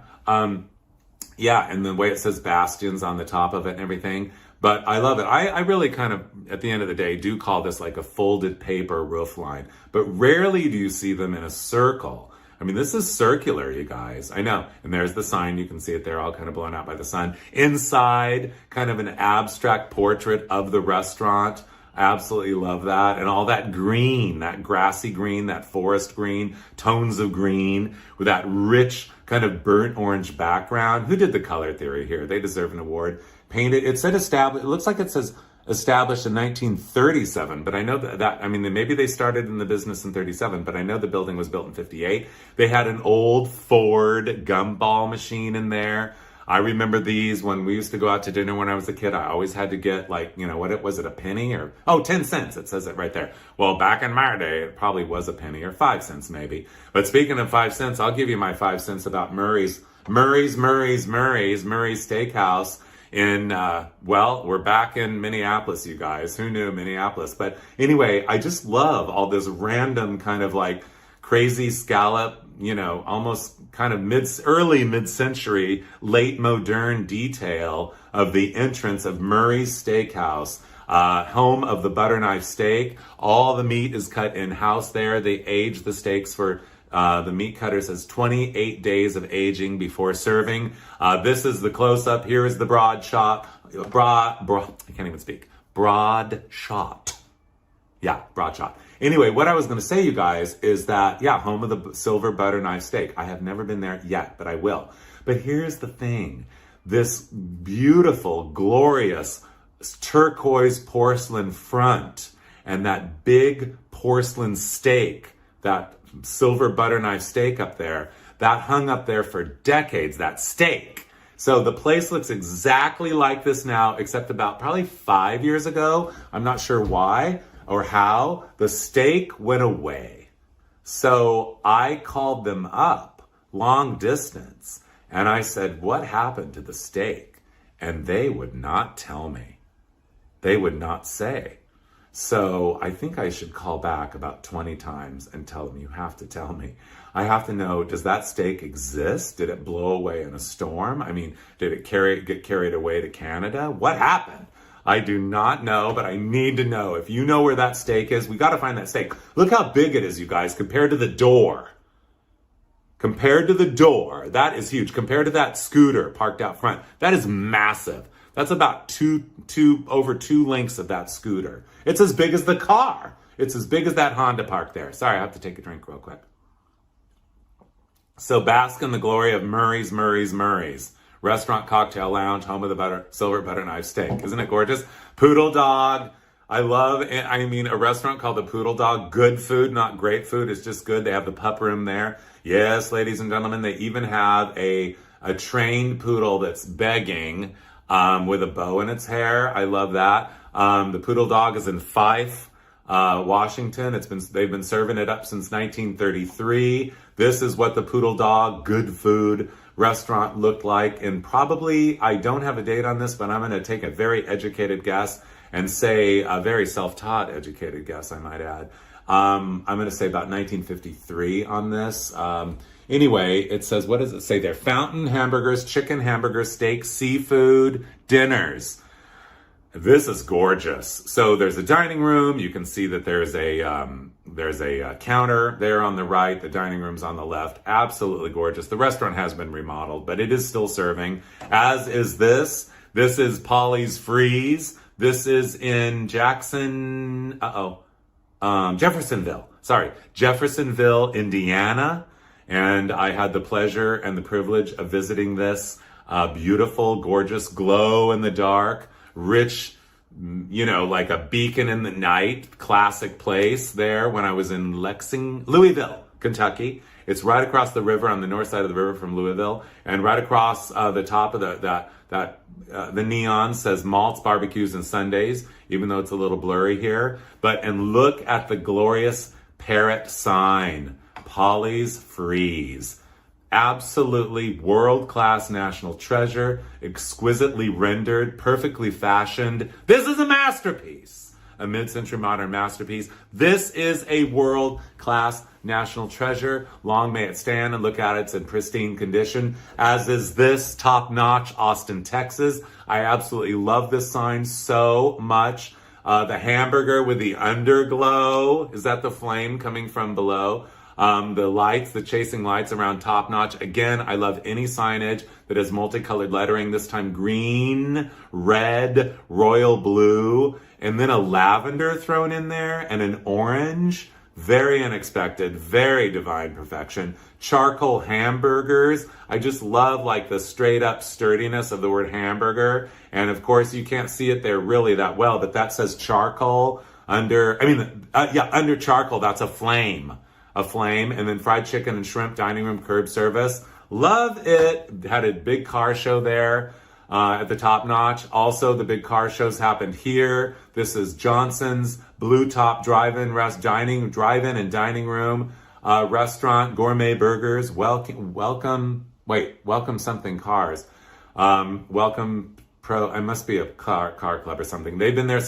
Yeah, and the way it says Bastions on the top of it and everything. But I love it. I really kind of, at the end of the day, do call this like a folded paper roof line. But rarely do you see them in a circle. I mean, this is circular, you guys. I know. And there's the sign. You can see it there, all kind of blown out by the sun. Inside, kind of an abstract portrait of the restaurant. Absolutely love that. And all that green, that grassy green, that forest green, tones of green, with that rich kind of burnt orange background. Who did the color theory here? They deserve an award. Painted, it said established, it looks like it says established in 1937, but I know that I mean, maybe they started in the business in 37, but I know the building was built in 58. They had an old Ford gumball machine in there. I remember these when we used to go out to dinner when I was a kid. I always had to get, like, you know, what was it, a penny or, 10 cents. It says it right there. Well, back in my day, it probably was a penny or 5 cents maybe. But speaking of 5 cents, I'll give you my 5 cents about Murray's Steakhouse. We're back in Minneapolis, you guys. Who knew Minneapolis? But anyway, I just love all this random kind of like crazy scallop, you know, almost kind of early mid-century, late modern detail of the entrance of Murray's Steakhouse, home of the butter knife steak. All the meat is cut in-house there. They age the steaks for the meat cutter says 28 days of aging before serving. This is the close-up. Here is the broad shot. I can't even speak. Broad shot. Yeah, broad shot. Anyway, what I was going to say, you guys, is that, yeah, home of the silver butter knife steak. I have never been there yet, but I will. But here's the thing. This beautiful, glorious turquoise porcelain front and that big porcelain steak, that silver butter knife steak up there, that hung up there for decades, that steak. So the place looks exactly like this now, except about probably 5 years ago. I'm not sure why or how. The steak went away. So I called them up long distance and I said, what happened to the steak? And they would not tell me. They would not say. So I think I should call back about 20 times and tell them, you have to tell me. I have to know, does that steak exist? Did it blow away in a storm? I mean, did it get carried away to Canada? What happened? I do not know, but I need to know. If you know where that steak is, we got to find that steak. Look how big it is, you guys, compared to the door. Compared to the door, that is huge. Compared to that scooter parked out front, that is massive. That's about over two lengths of that scooter. It's as big as the car. It's as big as that Honda parked there. Sorry, I have to take a drink real quick. So bask in the glory of Murray's Restaurant Cocktail Lounge, home of the silver butter knife steak. Isn't it gorgeous? Poodle Dog. I mean, a restaurant called the Poodle Dog. Good food, not great food. It's just good. They have the pup room there. Yes, ladies and gentlemen, they even have a trained poodle that's begging with a bow in its hair. I love that. The Poodle Dog is in Fife, Washington. They've been serving it up since 1933. This is what the Poodle Dog good food restaurant looked like. And probably, I don't have a date on this, but I'm going to take a very educated guess and say a very self-taught educated guess, I might add. I'm going to say about 1953 on this. Anyway, it says, what does it say there? Fountain hamburgers, chicken hamburgers, steak, seafood, dinners. This is gorgeous. So there's a dining room. You can see that there's a counter there on the right. The dining room's on the left. Absolutely gorgeous. The restaurant has been remodeled, but it is still serving, as is this. This is Polly's Freeze. This is in Jeffersonville, Indiana. And I had the pleasure and the privilege of visiting this beautiful, gorgeous, glow in the dark, rich, like a beacon in the night, classic place there when I was in Louisville, Kentucky. It's right across the river, on the north side of the river from Louisville, and right across the top of the neon says Maltz, Barbecues, and Sundays, even though it's a little blurry here. And look at the glorious parrot sign, Polly's Freeze. Absolutely world-class national treasure, exquisitely rendered, perfectly fashioned. This is a masterpiece, a mid-century modern masterpiece. This is a world-class national treasure. Long may it stand, and look at it, it's in pristine condition, as is this top-notch Austin, Texas. I absolutely love this sign so much. The hamburger with the underglow, is that the flame coming from below? The lights, the chasing lights around top notch. Again, I love any signage that has multicolored lettering, this time green, red, royal blue, and then a lavender thrown in there and an orange. Very unexpected, very divine perfection. Charcoal hamburgers. I just love the straight up sturdiness of the word hamburger. And of course, you can't see it there really that well, but that says charcoal under charcoal, that's a flame. And then fried chicken and shrimp, dining room, curb service. Love it. Had a big car show there at the top notch. Also, the big car shows happened here. This is Johnson's Blue Top Drive-In and Dining Room restaurant, gourmet burgers. Welcome something cars. Welcome Pro. It must be a car club or something. They've been around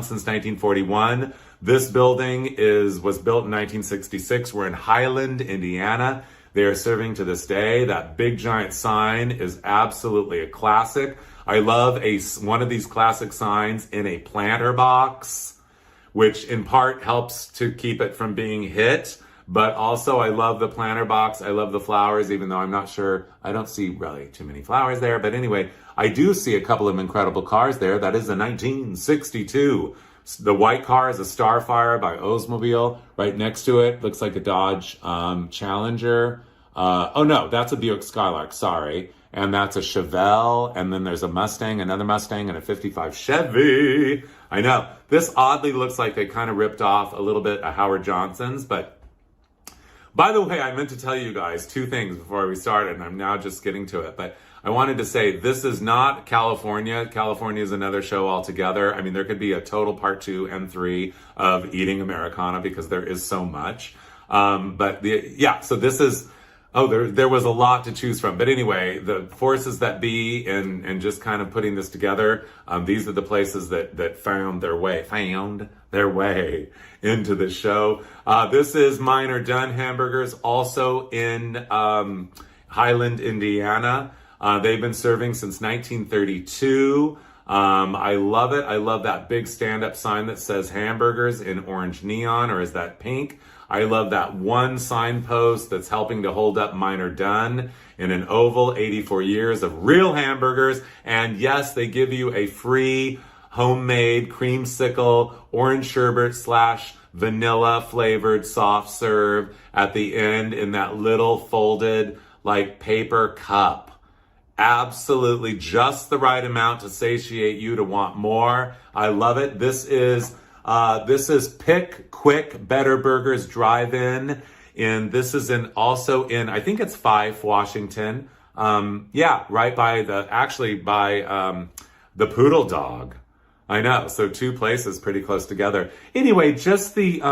since 1941. This building was built in 1966. We're in Highland, Indiana. They are serving to this day. That big giant sign is absolutely a classic. I love one of these classic signs in a planter box, which in part helps to keep it from being hit. But also I love the planter box. I love the flowers, even though I'm not sure. I don't see really too many flowers there. But anyway, I do see a couple of incredible cars there. That is a 1962. The white car is a Starfire by Oldsmobile. Right next to it looks like a Dodge Challenger. Oh no, that's a Buick Skylark, sorry. And that's a Chevelle. And then there's a Mustang, another Mustang, and a 55 Chevy. I know. This oddly looks like they kind of ripped off a little bit of Howard Johnson's. But by the way, I meant to tell you guys two things before we started, and I'm now just getting to it. But I wanted to say, this is not California. California is another show altogether. I mean, there could be a total part 2 and 3 of Eating Americana because there is so much. So this is, there was a lot to choose from. But anyway, the forces that be and just kind of putting this together, these are the places that found their way into the show. This is Mine Are Done Hamburgers, also in Highland, Indiana. They've been serving since 1932. I love it. I love that big stand-up sign that says hamburgers in orange neon, or is that pink? I love that one signpost that's helping to hold up Mine Are Done in an oval, 84 years of real hamburgers. And yes, they give you a free homemade creamsicle orange sherbet / vanilla flavored soft serve at the end in that little folded like paper cup. Absolutely just the right amount to satiate you to want more. I love it. This is Pick Quick Better Burgers Drive-In, and this is also in I think it's Fife, Washington. Right by the Poodle Dog. I know, so two places pretty close together. Anyway, just the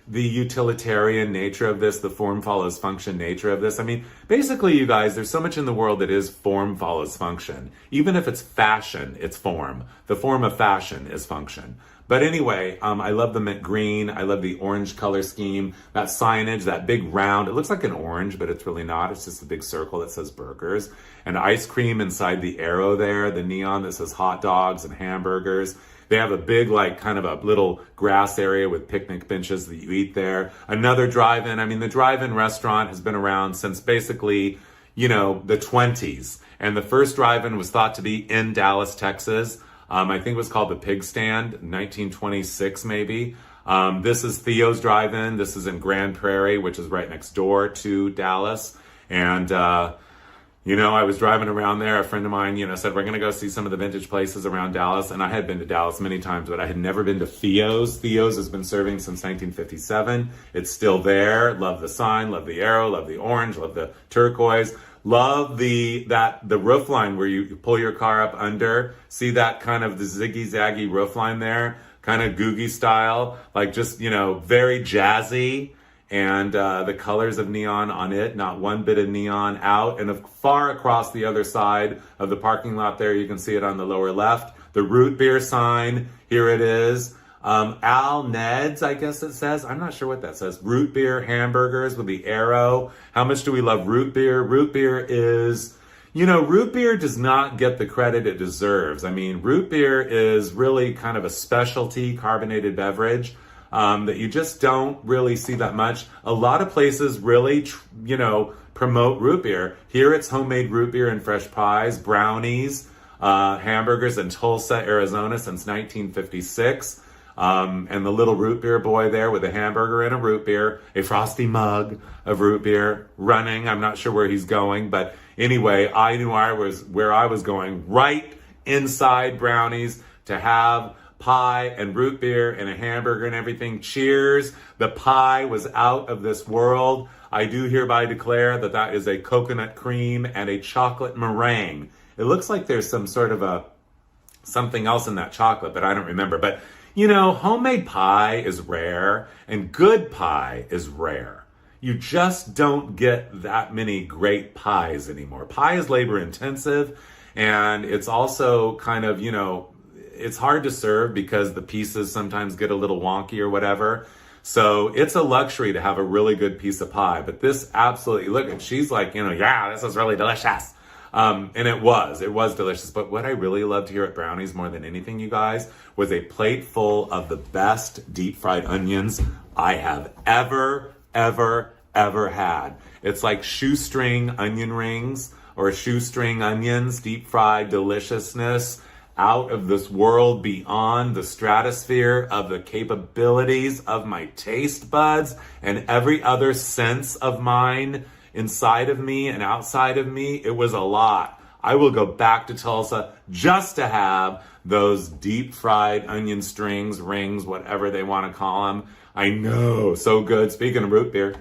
utilitarian nature of this, the form follows function nature of this. I mean, basically, you guys, there's so much in the world that is form follows function. Even if it's fashion, it's form. The form of fashion is function. But anyway, I love the mint green. I love the orange color scheme. That signage, that big round. It looks like an orange, but it's really not. It's just a big circle that says burgers. And ice cream inside the arrow there, the neon that says hot dogs and hamburgers. They have a big, like, kind of a little grass area with picnic benches that you eat there. Another drive-in. I mean, the drive-in restaurant has been around since basically, the 20s. And the first drive-in was thought to be in Dallas, Texas. I think it was called the Pig Stand, 1926 maybe. This is Theo's Drive-In. This is in Grand Prairie, which is right next door to Dallas. And, I was driving around there. A friend of mine, said, we're going to go see some of the vintage places around Dallas. And I had been to Dallas many times, but I had never been to Theo's. Theo's has been serving since 1957. It's still there. Love the sign, love the arrow, love the orange, love the turquoise. Love the roof line where you pull your car up under. See that kind of the ziggy-zaggy roof line there? Kind of Googie style. Like just, very jazzy. And the colors of neon on it, not one bit of neon out. And far across the other side of the parking lot there, you can see it on the lower left. The root beer sign, here it is. Al Ned's, I guess it says. I'm not sure what that says. Root beer hamburgers with the arrow. How much do we love root beer? Root beer is, root beer does not get the credit it deserves. I mean, root beer is really kind of a specialty carbonated beverage that you just don't really see that much. A lot of places really, promote root beer. Here it's homemade root beer and fresh pies, brownies, hamburgers in Tulsa, Arizona since 1956. And the little root beer boy there with a hamburger and a root beer, a frosty mug of root beer running. I'm not sure where he's going, but anyway, I knew where I was going, right inside Brownies to have pie and root beer and a hamburger and everything. Cheers. The pie was out of this world. I do hereby declare that is a coconut cream and a chocolate meringue. It looks like there's some sort of something else in that chocolate, but I don't remember. But homemade pie is rare and good pie is rare. You just don't get that many great pies anymore. Pie is labor intensive, and it's also kind of, it's hard to serve because the pieces sometimes get a little wonky or whatever. So it's a luxury to have a really good piece of pie. But this absolutely, look, and she's like, this is really delicious. And it was delicious. But what I really loved here at Brownies more than anything, you guys, was a plate full of the best deep fried onions I have ever had. It's like shoestring onion rings or shoestring onions, deep fried deliciousness, out of this world, beyond the stratosphere of the capabilities of my taste buds and every other sense of mine inside of me and outside of me. It was a lot. I will go back to Tulsa just to have those deep fried onion strings, rings, whatever they want to call them. I know, so good. Speaking of root beer,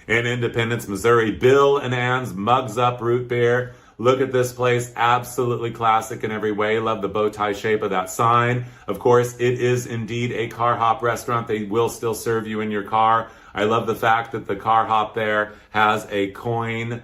in Independence, Missouri, Bill and Ann's Mugs Up Root Beer. Look at this place, absolutely classic in every way. Love the bow tie shape of that sign. Of course, it is indeed a car hop restaurant. They will still serve you in your car. I love the fact that the car hop there has a coin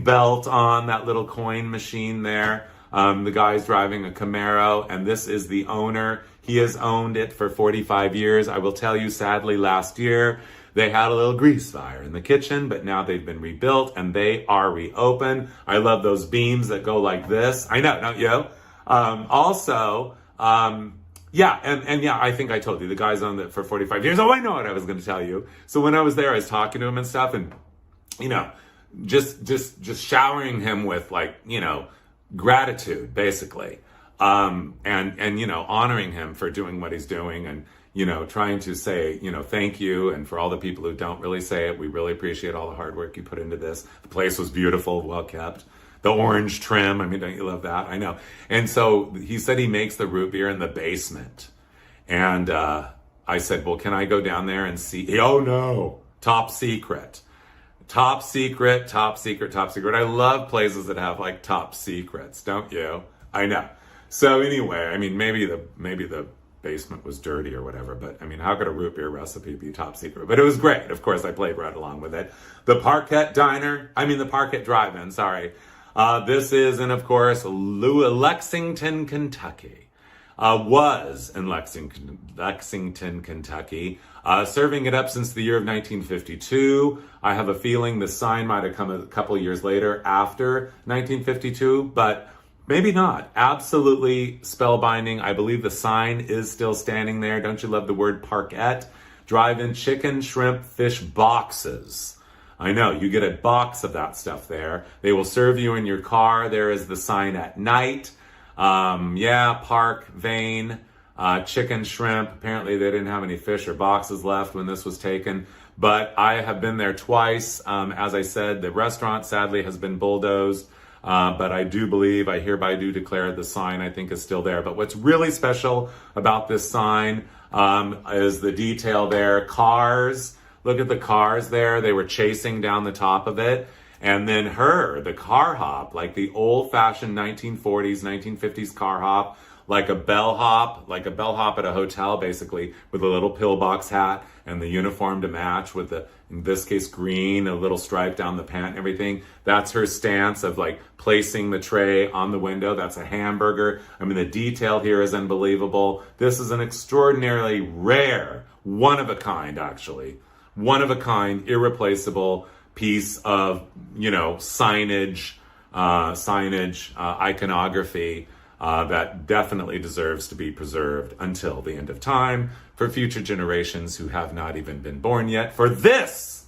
belt on, that little coin machine there. The guy's driving a Camaro, and this is the owner. He has owned it for 45 years. I will tell you, sadly, last year, they had a little grease fire in the kitchen, but now they've been rebuilt and they are reopened. I love those beams that go like this. I know, don't you? Yeah, and yeah, I think I told you, the guy's on it for 45 years. Oh, I know what I was going to tell you. So when I was there, I was talking to him and stuff, and, you know, just showering him with, like, you know, gratitude, basically. And, you know, honoring him for doing what he's doing, and, you know, trying to say, you know, thank you. And for all the people who don't really say it, we really appreciate all the hard work you put into this. The place was beautiful, well kept. The orange trim, I mean, don't you love that? I know. And so he said he makes the root beer in the basement. And I said, well, can I go down there and see? Oh, no. Top secret. Top secret, top secret, top secret. I love places that have, like, top secrets, don't you? I know. So anyway, I mean, maybe the basement was dirty or whatever, but I mean, how could a root beer recipe be top secret? But it was great. Of course, I played right along with it. The Parquet Drive-In, sorry. This is in, of course, Lexington, Kentucky. Was in Lexington, Kentucky. Serving it up since the year of 1952. I have a feeling the sign might have come a couple of years later after 1952, but maybe not. Absolutely spellbinding. I believe the sign is still standing there. Don't you love the word Parquet? Drive-in chicken, shrimp, fish boxes. I know, you get a box of that stuff there. They will serve you in your car. There is the sign at night. Park, vein, chicken, shrimp. Apparently they didn't have any fish or boxes left when this was taken. But I have been there twice. As I said, the restaurant sadly has been bulldozed. But I do believe, I hereby do declare, the sign I think is still there. But what's really special about this sign is the detail there. Cars. Look at the cars there. They were chasing down the top of it. And then the car hop, like the old-fashioned 1940s, 1950s car hop, like a bellhop at a hotel, basically, with a little pillbox hat and the uniform to match with the, in this case, green, a little stripe down the pant and everything. That's her stance of, like, placing the tray on the window. That's a hamburger. I mean, the detail here is unbelievable. This is an extraordinarily rare, one-of-a-kind, actually. One-of-a-kind, irreplaceable piece of, you know, signage, iconography that definitely deserves to be preserved until the end of time for future generations who have not even been born yet. For this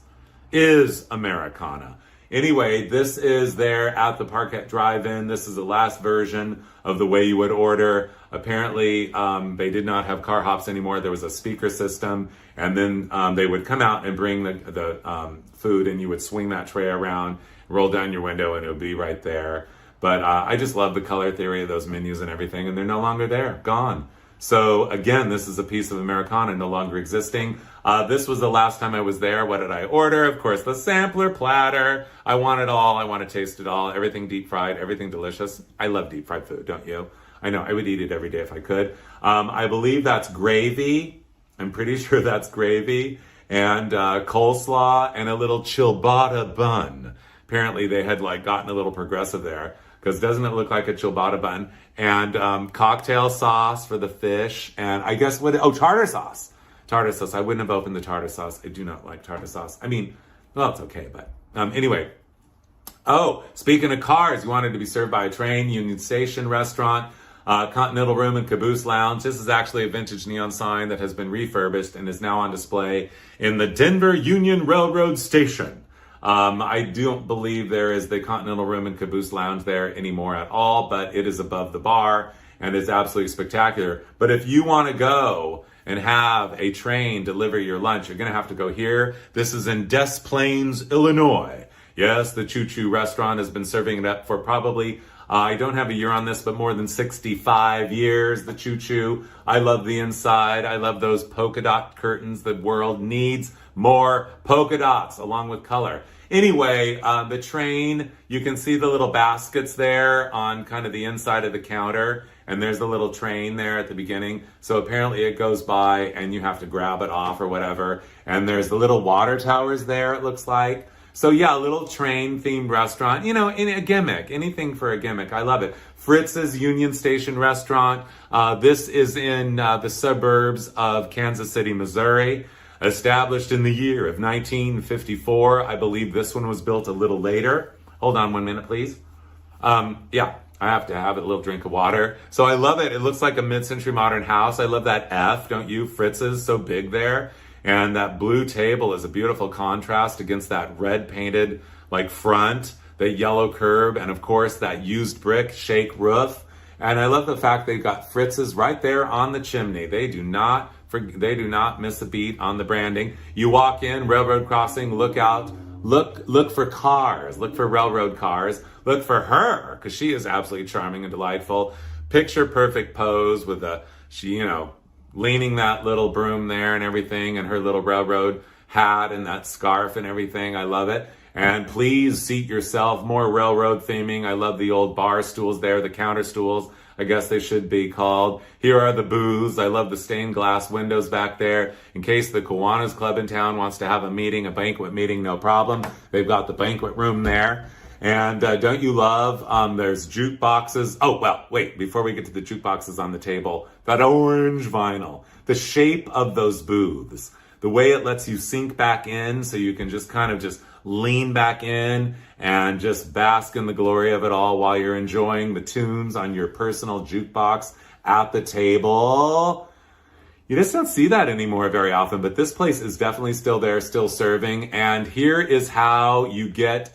is Americana. Anyway, this is there at the Parquet Drive-In. This is the last version of the way you would order. Apparently, they did not have car hops anymore. There was a speaker system, and then they would come out and bring the food, and you would swing that tray around, roll down your window, and it would be right there. But I just love the color theory of those menus and everything, and they're no longer there, gone. So again, this is a piece of Americana no longer existing. This was the last time I was there. What did I order? Of course, the sampler platter. I want it all. I want to taste it all. Everything deep fried, everything delicious. I love deep fried food, don't you? I know, I would eat it every day if I could. I believe that's gravy. I'm pretty sure that's gravy. And coleslaw and a little ciabatta bun. Apparently they had, like, gotten a little progressive there, because doesn't it look like a ciabatta bun? And cocktail sauce for the fish. And I guess tartar sauce. Tartar sauce. I wouldn't have opened the tartar sauce. I do not like tartar sauce. I mean, well, it's okay, but anyway. Oh, speaking of cars, you wanted to be served by a train, Union Station restaurant, Continental Room and Caboose Lounge. This is actually a vintage neon sign that has been refurbished and is now on display in the Denver Union Railroad Station. I don't believe there is the Continental Room and Caboose Lounge there anymore at all, but it is above the bar and is absolutely spectacular. But if you want to go and have a train deliver your lunch, you're going to have to go here. This is in Des Plaines, Illinois. Yes, the Choo Choo restaurant has been serving it up for probably, I don't have a year on this, but more than 65 years, the Choo Choo. I love the inside. I love those polka dot curtains. The world needs more polka dots along with color. Anyway, the train, you can see the little baskets there on kind of the inside of the counter, and there's the little train there at the beginning. So apparently it goes by and you have to grab it off or whatever. And there's the little water towers there, it looks like. So yeah, a little train themed restaurant, you know, in a gimmick, anything for a gimmick. I love it. Fritz's Union Station restaurant. This is in the suburbs of Kansas City, Missouri. Established in the year of 1954. I believe this one was built a little later. Hold on 1 minute, please. I have to have a little drink of water. So I love it. It looks like a mid-century modern house. I love that F, don't you? Fritz's, so big there. And that blue table is a beautiful contrast against that red painted like front, the yellow curb, and of course that used brick shake roof. And I love the fact they've got Fritz's right there on the chimney. They do not miss a beat on the branding. You walk in, railroad crossing, look out, look for cars, look for railroad cars, look for her, because she is absolutely charming and delightful. Picture perfect pose with leaning that little broom there and everything, and her little railroad hat and that scarf and everything. I love it. And please seat yourself, more railroad theming. I love the old bar stools there, the counter stools, I guess they should be called. Here are the booths. I love the stained glass windows back there. In case the Kiwanis Club in town wants to have a meeting, a banquet meeting, no problem. They've got the banquet room there. And don't you love, there's jukeboxes. Oh, well, wait, before we get to the jukeboxes on the table, that orange vinyl, the shape of those booths, the way it lets you sink back in so you can just kind of just lean back in and just bask in the glory of it all while you're enjoying the tunes on your personal jukebox at the table. You just don't see that anymore very often, but this place is definitely still there, still serving. And here is how you get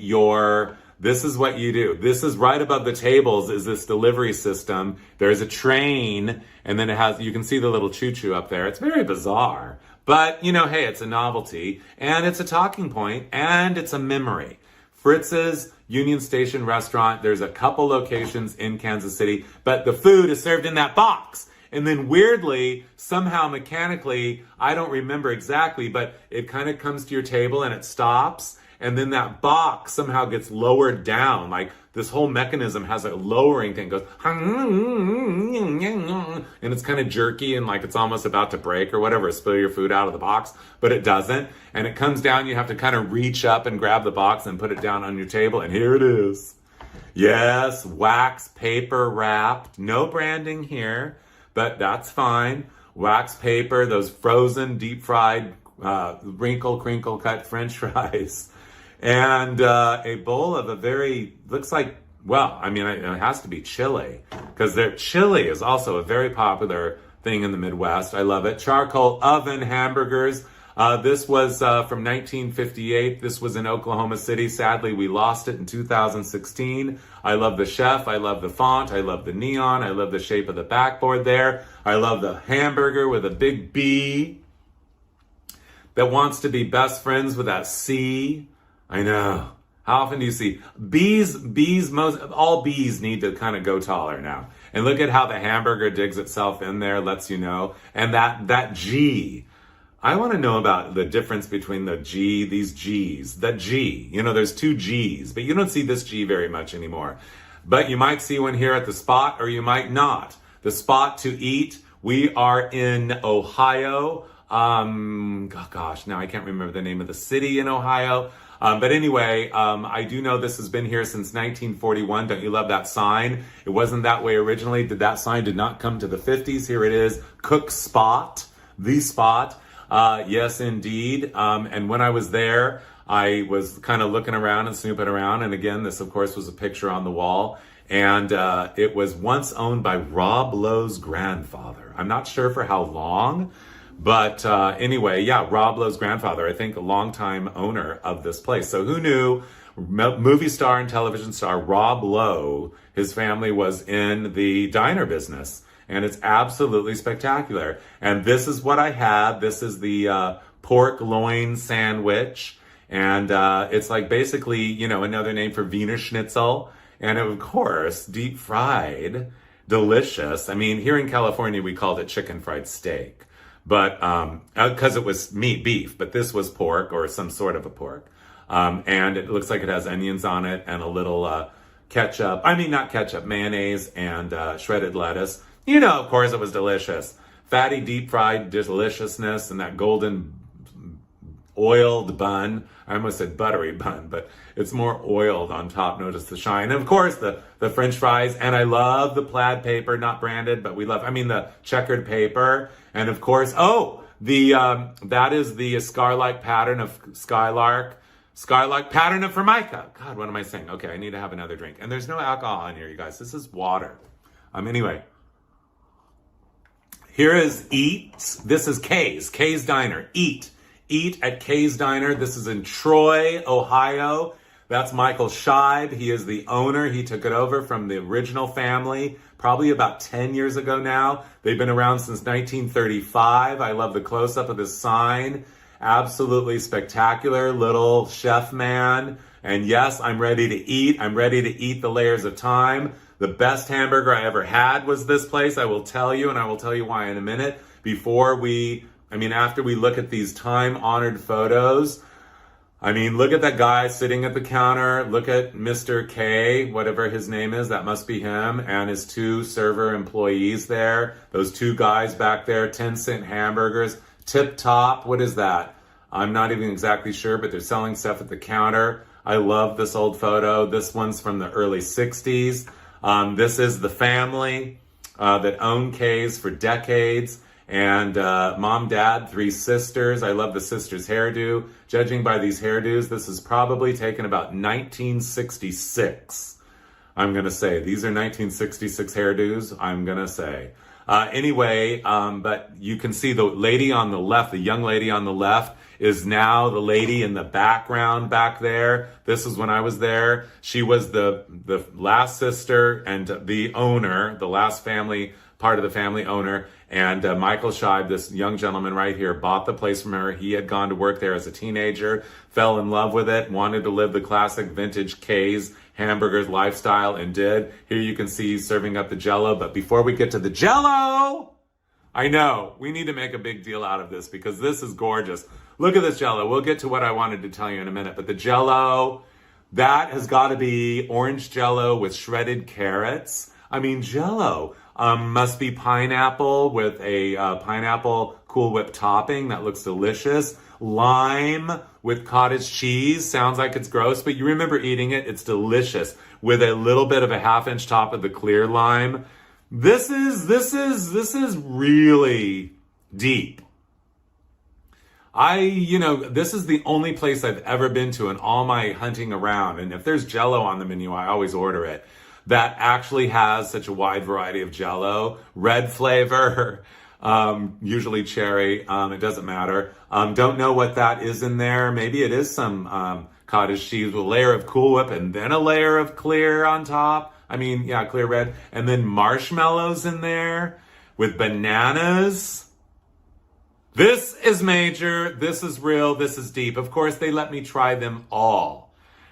this is what you do. This is right above the tables is this delivery system. There's a train, and then you can see the little choo-choo up there. It's very bizarre. But, hey, it's a novelty, and it's a talking point, and it's a memory. Fritz's Union Station restaurant, there's a couple locations in Kansas City, but the food is served in that box. And then weirdly, somehow mechanically, I don't remember exactly, but it kind of comes to your table and it stops. And then that box somehow gets lowered down. Like this whole mechanism has a lowering thing. It goes, and it's kind of jerky and like it's almost about to break or whatever, spill your food out of the box, but it doesn't. And it comes down, you have to kind of reach up and grab the box and put it down on your table. And here it is. Yes, wax paper wrapped. No branding here, but that's fine. Wax paper, those frozen, deep fried, crinkle cut French fries. And a bowl of looks like, it has to be chili, because their chili is also a very popular thing in the Midwest. I love it. Charcoal oven hamburgers. This was from 1958. This was in Oklahoma City. Sadly, we lost it in 2016. I love the chef. I love the font. I love the neon. I love the shape of the backboard there. I love the hamburger with a big B that wants to be best friends with that C. I know. How often do you see all bees need to kind of go taller now. And look at how the hamburger digs itself in there, lets you know. And that G. I want to know about the difference between these G's. That G, there's two G's, but you don't see this G very much anymore. But you might see one here at the spot, or you might not. The spot to eat, we are in Ohio. Now I can't remember the name of the city in Ohio. But anyway, I do know this has been here since 1941. Don't you love that sign? It wasn't that way originally. That sign did not come to the 50s. Here it is, Cook Spot, the spot. Yes, indeed. And when I was there, I was kind of looking around and snooping around. And again, this, of course, was a picture on the wall. And it was once owned by Rob Lowe's grandfather. I'm not sure for how long. But anyway, yeah, Rob Lowe's grandfather, I think a longtime owner of this place. So who knew? Movie star and television star Rob Lowe, his family was in the diner business. And it's absolutely spectacular. And this is what I had. This is the pork loin sandwich. And it's like basically, another name for Wiener Schnitzel. And of course, deep fried, delicious. I mean, here in California, we called it chicken fried steak. But because it was beef, but this was pork or some sort of a pork. And it looks like it has onions on it and a little ketchup. Not ketchup, mayonnaise and shredded lettuce. Of course, it was delicious. Fatty, deep fried deliciousness and that golden oiled bun. I almost said buttery bun, but it's more oiled on top. Notice the shine. And of course, the French fries. And I love the plaid paper, not branded, but the checkered paper. And of course, that is the scar-like pattern of skylark Skylark pattern of Formica. God, what am I saying? Okay, I need to have another drink. And there's no alcohol in here, you guys. This is water. Anyway, here is Eats. This is Kay's Diner. Eat at Kay's Diner. This is in Troy, Ohio. That's Michael Scheib. He is the owner. He took it over from the original family probably about 10 years ago now. They've been around since 1935. I love the close-up of this sign. Absolutely spectacular little chef man. And yes, I'm ready to eat. I'm ready to eat the layers of thyme. The best hamburger I ever had was this place, I will tell you, and I will tell you why in a minute. After we look at these time-honored photos, look at that guy sitting at the counter. Look at Mr. K, whatever his name is. That must be him. And his 2 server employees there. Those 2 guys back there, 10-cent hamburgers. Tip top, what is that? I'm not even exactly sure, but they're selling stuff at the counter. I love this old photo. This one's from the early 60s. This is the family that owned K's for decades. And mom, dad, 3 sisters. I love the sisters' hairdo. Judging by these hairdos, this is probably taken about 1966. I'm going to say. These are 1966 hairdos, I'm going to say. But you can see the lady on the left, the young lady on the left, is now the lady in the background back there. This is when I was there. She was the last sister and the owner, the last part of the family owner. And Michael Scheib, this young gentleman right here, bought the place from her. He had gone to work there as a teenager, fell in love with it, wanted to live the classic vintage K's hamburgers lifestyle, and did. Here you can see he's serving up the Jell-O. But before we get to the Jell-O, I know we need to make a big deal out of this because this is gorgeous. Look at this Jell-O. We'll get to what I wanted to tell you in a minute. But the Jell-O, that has got to be orange Jell-O with shredded carrots. Jell-O must be pineapple with a pineapple Cool Whip topping. That looks delicious. Lime with cottage cheese. Sounds like it's gross, but you remember eating it. It's delicious with a little bit of a 1/2-inch top of the clear lime. This is really deep. This is the only place I've ever been to in all my hunting around. And if there's Jell-O on the menu, I always order it. That actually has such a wide variety of Jell-O. Red flavor, usually cherry, it doesn't matter. Don't know what that is in there. Maybe it is some cottage cheese with a layer of Cool Whip and then a layer of clear on top. Clear red. And then marshmallows in there with bananas. This is major. This is real. This is deep. Of course, they let me try them all.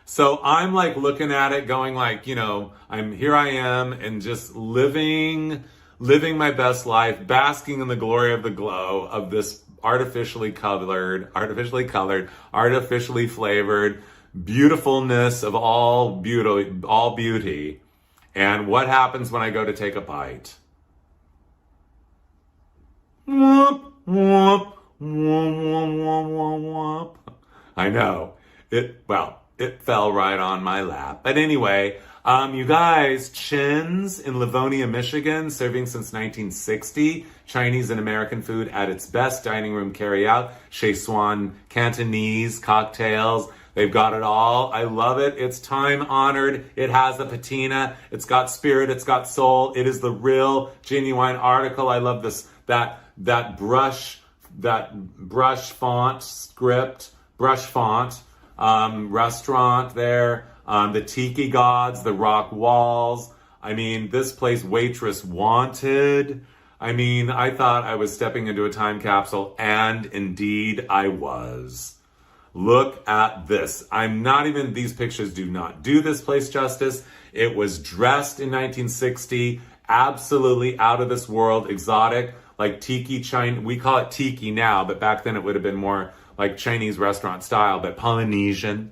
So I'm looking at it going I am and just living my best life, basking in the glory of the glow of this artificially colored, artificially flavored beautifulness of all beauty. And what happens when I go to take a bite? Whoop, whoop, whoop, whoop, whoop, whoop. I know. It fell right on my lap. But anyway, you guys, Chin's in Livonia, Michigan, serving since 1960. Chinese and American food at its best. Dining room carry out. Szechuan, Cantonese, cocktails. They've got it all. I love it. It's time-honored. It has a patina. It's got spirit. It's got soul. It is the real, genuine article. I love this. That brush font restaurant there. The tiki gods, the rock walls. This place, waitress wanted. I thought I was stepping into a time capsule, and indeed I was. Look at this. These pictures do not do this place justice. It was dressed in 1960, absolutely out of this world, exotic, like tiki China. We call it tiki now, but back then it would have been more like Chinese restaurant style, but Polynesian.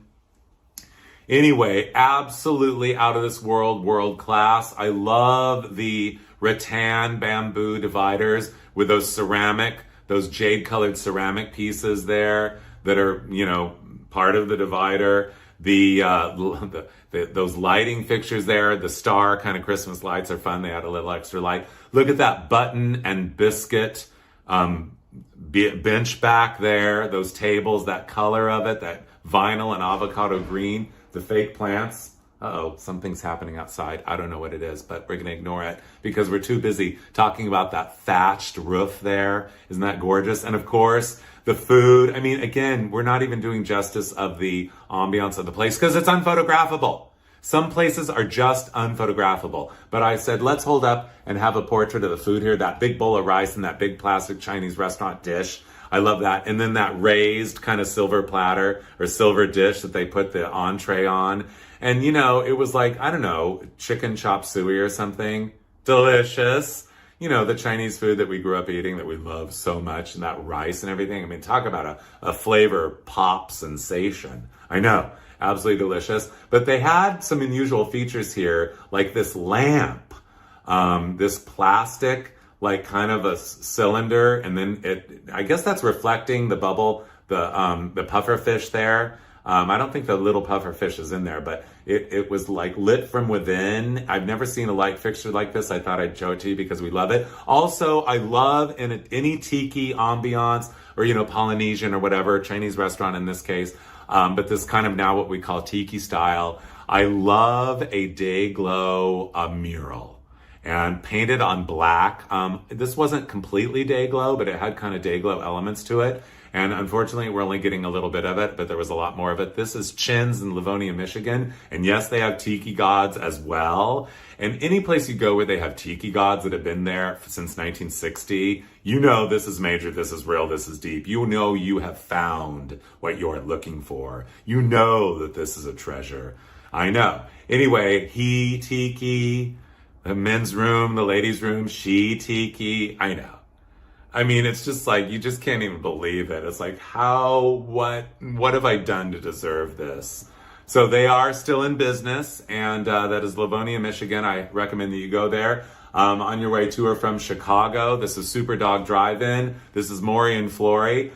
Anyway, absolutely out of this world class. I love the rattan bamboo dividers with those jade colored ceramic pieces there that are, part of the divider. Those lighting fixtures there, the star kind of Christmas lights are fun. They add a little extra light. Look at that button and biscuit bench back there, those tables, that color of it, that vinyl and avocado green, the fake plants. Uh-oh, something's happening outside. I don't know what it is, but we're going to ignore it because we're too busy talking about that thatched roof there. Isn't that gorgeous? And of course, the food. I mean, again, we're not even doing justice of the ambiance of the place because it's unphotographable. Some places are just unphotographable. But I said, let's hold up and have a portrait of the food here. That big bowl of rice and that big plastic Chinese restaurant dish. I love that. And then that raised kind of silver platter or silver dish that they put the entree on. And, you know, it was like, I don't know, chicken chop suey or something. Delicious. You know, the Chinese food that we grew up eating that we love so much, and that rice and everything. I mean, talk about a flavor pop sensation. I know, absolutely delicious. But they had some unusual features here, like this lamp, this plastic, like kind of a cylinder, and then I guess that's reflecting the bubble, the puffer fish there. I don't think the little puffer fish is in there, but it was like lit from within. I've never seen a light fixture like this. I thought I'd show it to you because we love it. Also, I love any tiki ambiance or, you know, Polynesian or whatever, Chinese restaurant in this case, but this kind of now what we call tiki style. I love a day glow mural and painted on black. This wasn't completely day glow, but it had kind of day glow elements to it. And unfortunately, we're only getting a little bit of it, but there was a lot more of it. This is Chin's in Livonia, Michigan. And yes, they have tiki gods as well. And any place you go where they have tiki gods that have been there since 1960, you know this is major, this is real, this is deep. You know you have found what you're looking for. You know that this is a treasure. I know. Anyway, he tiki, the men's room, the ladies' room, she tiki. I know. I mean, it's just like, you just can't even believe it. It's like, what have I done to deserve this? So they are still in business, and that is Livonia, Michigan. I recommend that you go there. On your way to or from Chicago, this is Super Dog Drive-In. This is Maury and Flory.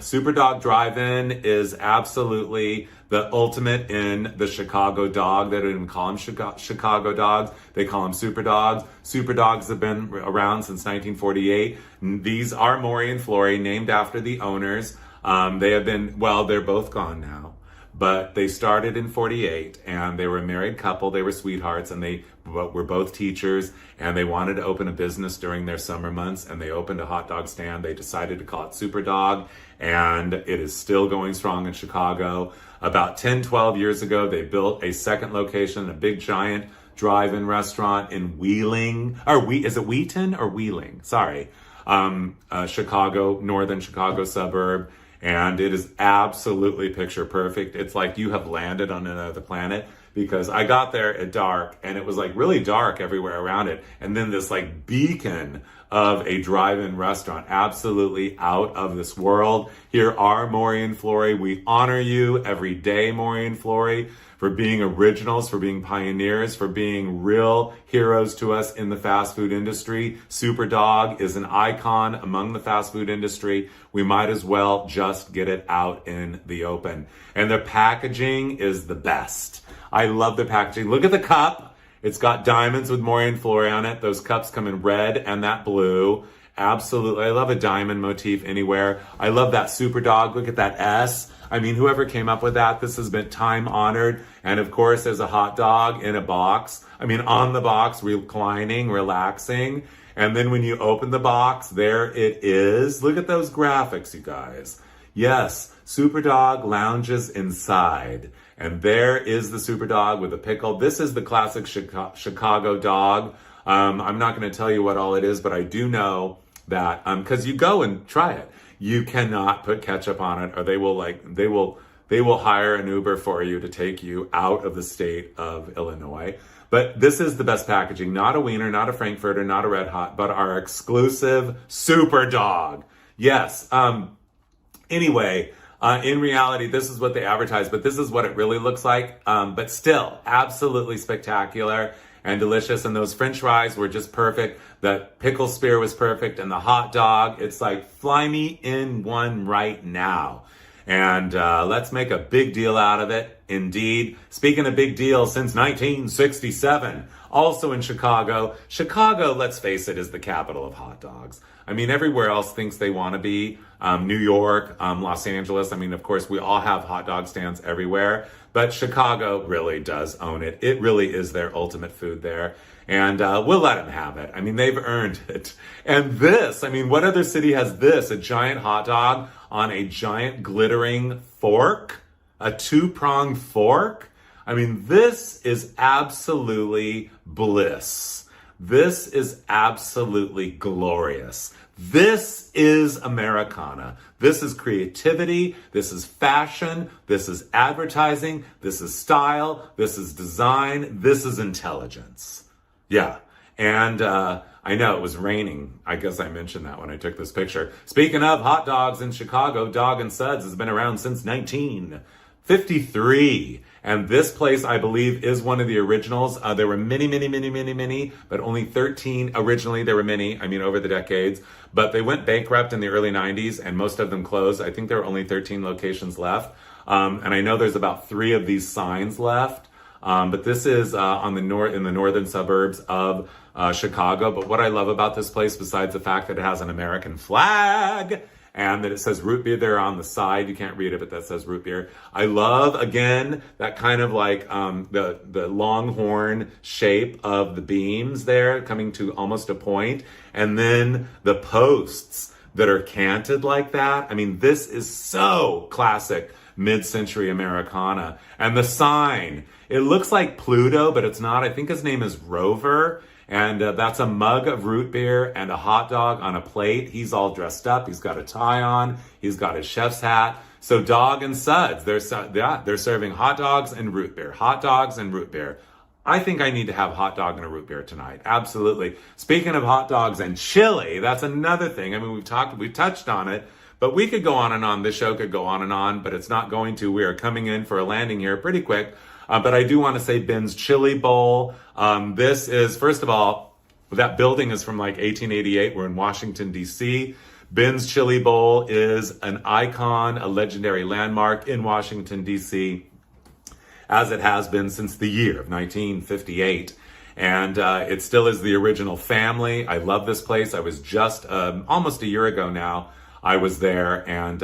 Super Dog Drive-In is absolutely the ultimate in the Chicago dog. They don't even call them Chicago dogs. They call them super dogs. Super dogs have been around since 1948. These are Maury and Flory, named after the owners. They have been, well, they're both gone now. But they started in 48, and they were a married couple. They were sweethearts, and they were both teachers, and they wanted to open a business during their summer months, and they opened a hot dog stand. They decided to call it Super Dog, and it is still going strong in Chicago. About 10, 12 years ago, they built a second location, a big giant drive-in restaurant in Wheeling, is it Wheaton or Wheeling? Sorry. Chicago, northern Chicago suburb. And it is absolutely picture perfect. It's like you have landed on another planet, because I got there at dark and it was like really dark everywhere around it. And then this like beacon of a drive-in restaurant, absolutely out of this world. Here are Maury and Flory. We honor you every day, Maury and Flory, for being originals, for being pioneers, for being real heroes to us in the fast food industry. Super Dog is an icon among the fast food industry. We might as well just get it out in the open. And their packaging is the best. I love the packaging. Look at the cup. It's got diamonds with Maury and Flory on it. Those cups come in red and that blue. Absolutely. I love a diamond motif anywhere. I love that Super Dog. Look at that S. I mean, whoever came up with that, this has been time-honored. And of course, there's a hot dog in a box. I mean, on the box, reclining, relaxing. And then when you open the box, there it is. Look at those graphics, you guys. Yes, Super Dog lounges inside. And there is the Super Dog with a pickle. This is the classic Chicago dog. I'm not going to tell you what all it is, but I do know that, because you go and try it. You cannot put ketchup on it, or they will hire an Uber for you to take you out of the state of Illinois. But this is the best packaging. Not a wiener, not a frankfurter, not a red hot, but our exclusive Super Dog. Yes. Anyway, in reality, this is what they advertise, but this is what it really looks like. But still, absolutely spectacular and delicious. And those French fries were just perfect. The pickle spear was perfect. And the hot dog, it's like, fly me in one right now. And let's make a big deal out of it. Indeed. Speaking of big deals, since 1967, also in Chicago. Chicago, let's face it, is the capital of hot dogs. I mean, everywhere else thinks they want to be. New York, Los Angeles. I mean, of course, we all have hot dog stands everywhere. But Chicago really does own it. It really is their ultimate food there. And we'll let them have it. I mean, they've earned it. And this, I mean, what other city has this? A giant hot dog on a giant glittering fork? A two-pronged fork? I mean, this is absolutely bliss. This is absolutely glorious. This is Americana. This is creativity. This is fashion. This is advertising. This is style. This is design. This is intelligence. Yeah. And I know it was raining. I guess I mentioned that when I took this picture. Speaking of hot dogs in Chicago, Dog and Suds has been around since 1953. And this place, I believe, is one of the originals. There were many, but only 13. Originally, there were many, over the decades. But they went bankrupt in the early 90s, and most of them closed. I think there were only 13 locations left. And I know there's about 3 of these signs left. But this is in the northern suburbs of Chicago. But what I love about this place, besides the fact that it has an American flag, and that it says root beer there on the side. You can't read it, but that says root beer. I love, again, that kind of like the longhorn shape of the beams there coming to almost a point. And then the posts that are canted like that. I mean, this is so classic mid-century Americana. And the sign, it looks like Pluto, but it's not. I think his name is Rover. And that's a mug of root beer and a hot dog on a plate. He's all dressed up. He's got a tie on. He's got his chef's hat. So Dog and Suds, they're serving hot dogs and root beer. Hot dogs and root beer. I think I need to have a hot dog and a root beer tonight. Absolutely. Speaking of hot dogs and chili, that's another thing. I mean, we've touched on it, but we could go on and on. This show could go on and on, but it's not going to. We are coming in for a landing here pretty quick. But I do want to say Ben's Chili Bowl. This is, first of all, that building is from like 1888. We're in Washington, D.C. Ben's Chili Bowl is an icon, a legendary landmark in Washington, D.C., as it has been since the year of 1958. And it still is the original family. I love this place. I was just almost a year ago now. I was there, and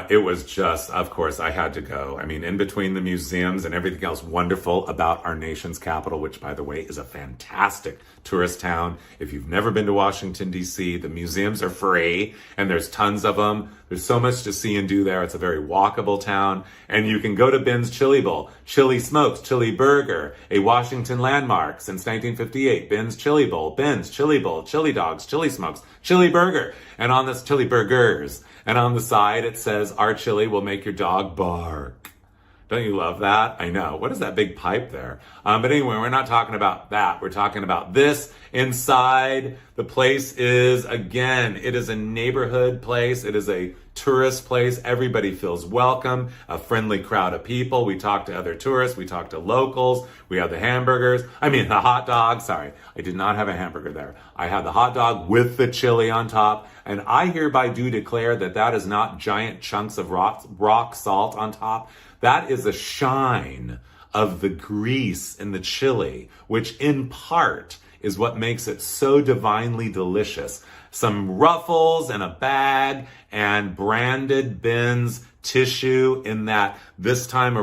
it was just, of course, I had to go. I mean, in between the museums and everything else wonderful about our nation's capital, which, by the way, is a fantastic tourist town. If you've never been to Washington, D.C., the museums are free, and there's tons of them. There's so much to see and do there. It's a very walkable town. And you can go to Ben's Chili Bowl, Chili Smokes, Chili Burger, a Washington landmark since 1958. Ben's Chili Bowl, Ben's Chili Bowl, Chili Dogs, Chili Smokes, Chili Burger, and on this Chili Burgers. And on the side, it says, our chili will make your dog bark. Don't you love that? I know. What is that big pipe there? But anyway, we're not talking about that. We're talking about this. Inside, the place is, again, it is a neighborhood place. It is a tourist place. Everybody feels welcome, a friendly crowd of people. We talk to other tourists. We talk to locals. We have the hot dog. Sorry, I did not have a hamburger there. I had the hot dog with the chili on top. And I hereby do declare that that is not giant chunks of rock salt on top. That is a shine of the grease in the chili, which in part is what makes it so divinely delicious. Some ruffles and a bag and branded Ben's tissue in that, this time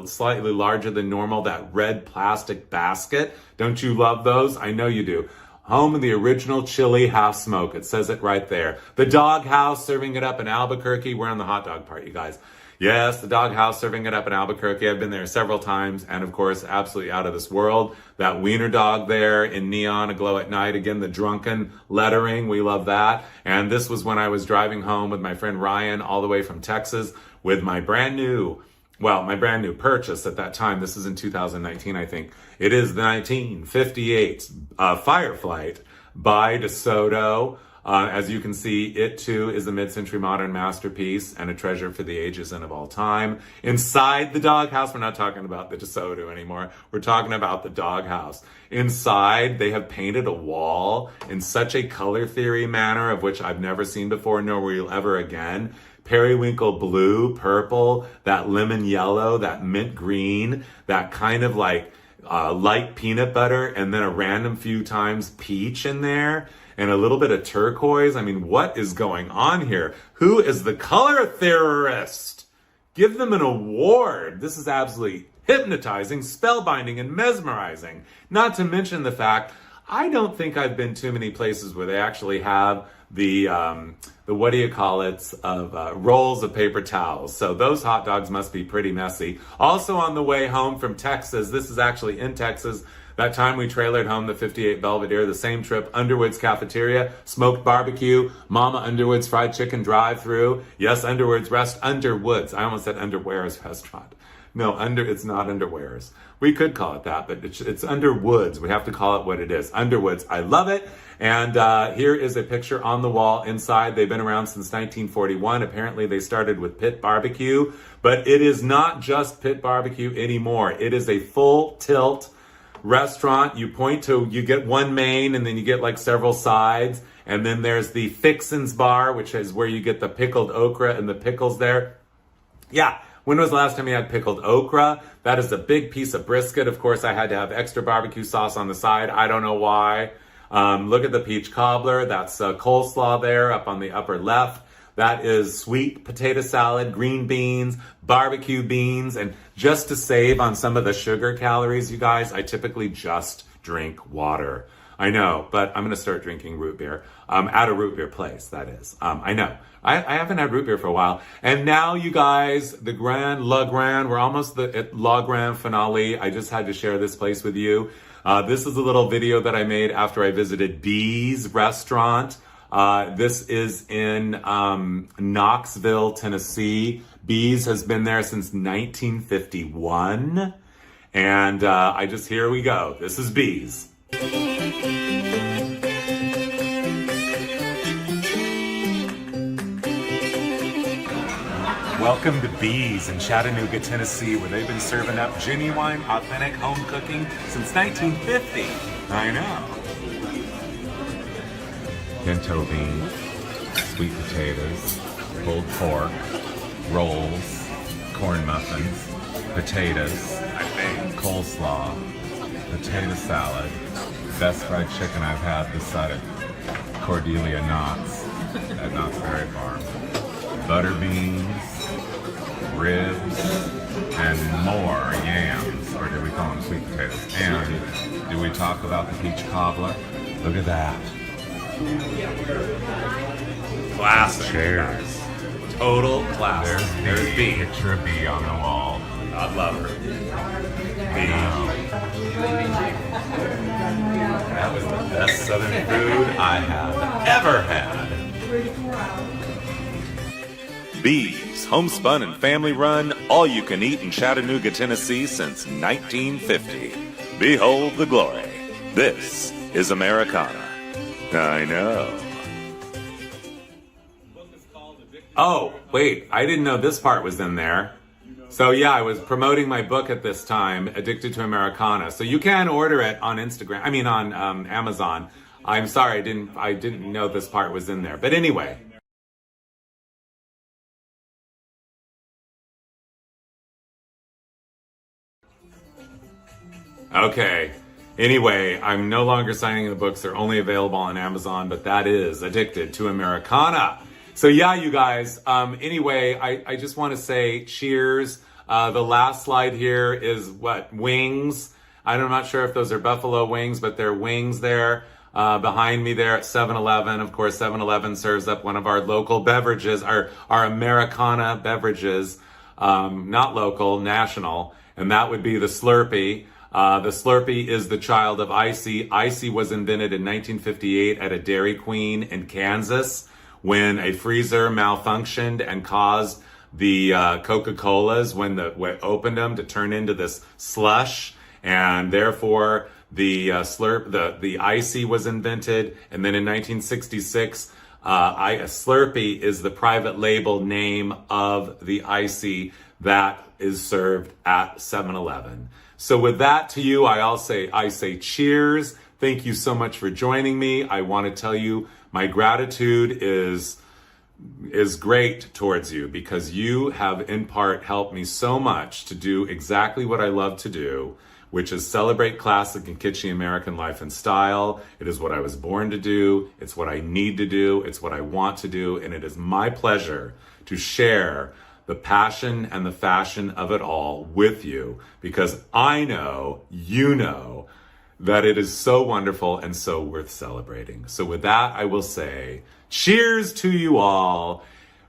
slightly larger than normal, that red plastic basket. Don't you love those? I know you do. Home of the original chili half smoke. It says it right there. The Dog House serving it up in Albuquerque. We're on the hot dog part, you guys. Yes, the Dog House serving it up in Albuquerque. I've been there several times, and of course, absolutely out of this world. That wiener dog there in neon, aglow at night. Again, the drunken lettering. We love that. And this was when I was driving home with my friend Ryan all the way from Texas with my brand new purchase at that time. This is in 2019, I think. It is the 1958 Fireflight by DeSoto. As you can see, it too is a mid-century modern masterpiece and a treasure for the ages and of all time. Inside the doghouse, we're not talking about the DeSoto anymore. We're talking about the doghouse. Inside, they have painted a wall in such a color theory manner of which I've never seen before, nor will ever again. Periwinkle blue, purple, that lemon yellow, that mint green, that kind of like light peanut butter, and then a random few times peach in there, and a little bit of turquoise. I mean, what is going on here? Who is the color theorist? Give them an award. This is absolutely hypnotizing, spellbinding, and mesmerizing. Not to mention the fact, I don't think I've been too many places where they actually have the what do you call it, of rolls of paper towels. So those hot dogs must be pretty messy. Also on the way home from Texas, this is actually in Texas, that time we trailered home the 58 Belvedere, the same trip, Underwood's Cafeteria, smoked barbecue, Mama Underwood's fried chicken drive-through. Yes, Underwood's, I almost said Underwear's restaurant. No, it's not Underwear's. We could call it that, but it's Underwood's. We have to call it what it is. Underwood's. I love it. And here is a picture on the wall inside. They've been around since 1941. Apparently they started with pit barbecue, but it is not just pit barbecue anymore. It is a full tilt restaurant. You get one main and then you get like several sides. And then there's the Fixins bar, which is where you get the pickled okra and the pickles there. Yeah. When was the last time you had pickled okra? That is a big piece of brisket. Of course, I had to have extra barbecue sauce on the side. I don't know why. Look at the peach cobbler. That's coleslaw there up on the upper left. That is sweet potato salad, green beans, barbecue beans. And just to save on some of the sugar calories, you guys, I typically just drink water. I know, but I'm going to start drinking root beer at a root beer place, that is. I know. I haven't had root beer for a while. And now, you guys, the La Grande, we're almost at La Grande finale. I just had to share this place with you. This is a little video that I made after I visited Bee's restaurant. This is in Knoxville, Tennessee. Bee's has been there since 1951. And here we go. This is Bee's. Welcome to Bee's in Chattanooga, Tennessee, where they've been serving up genuine, authentic home cooking since 1950. I know. Pinto beans, sweet potatoes, pulled pork, rolls, corn muffins, potatoes, coleslaw, potato salad, best fried chicken I've had this side of Cordelia Knott's at Knott's Berry Farm, butter beans, ribs, and more yams, or do we call them sweet potatoes? And do we talk about the peach cobbler? Look at that. Classic. Cheers. Total classic. There's Bee. Picture of Bee on the wall. God love her. Bee. That was the best Southern food I have ever had. Bee's, homespun and family run, all you can eat in Chattanooga, Tennessee since 1950. Behold the glory. This is Americana. I know. Oh, wait, I didn't know this part was in there. So yeah, I was promoting my book at this time, Addicted to Americana. So you can order it on on Amazon. I'm sorry, I didn't know this part was in there. But anyway. Okay. Anyway, I'm no longer signing the books. They're only available on Amazon, but that is Addicted to Americana. So yeah, you guys, anyway, I just want to say cheers. The last slide here is wings. I'm not sure if those are buffalo wings, but they're wings there. Behind me there at 7-Eleven. Of course, 7-Eleven serves up one of our local beverages, our Americana beverages, not local, national, and that would be the Slurpee. The Slurpee is the child of Icy. Icy was invented in 1958 at a Dairy Queen in Kansas when a freezer malfunctioned and caused the Coca-Colas, when opened them, to turn into this slush, and therefore the icy was invented, and then in 1966, a Slurpee is the private label name of the icy that is served at 7-Eleven. So with that to you, I say cheers. Thank you so much for joining me. I want to tell you my gratitude is great towards you, because you have in part helped me so much to do exactly what I love to do, which is celebrate classic and kitschy American life and style. It is what I was born to do. It's what I need to do. It's what I want to do. And it is my pleasure to share the passion and the fashion of it all with you, because I know, you know, that it is so wonderful and so worth celebrating. So with that, I will say, cheers to you all.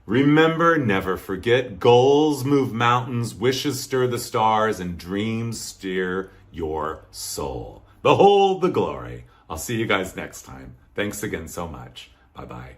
Remember, never forget, goals move mountains, wishes stir the stars, and dreams steer your soul. Behold the glory. I'll see you guys next time. Thanks again so much. Bye-bye.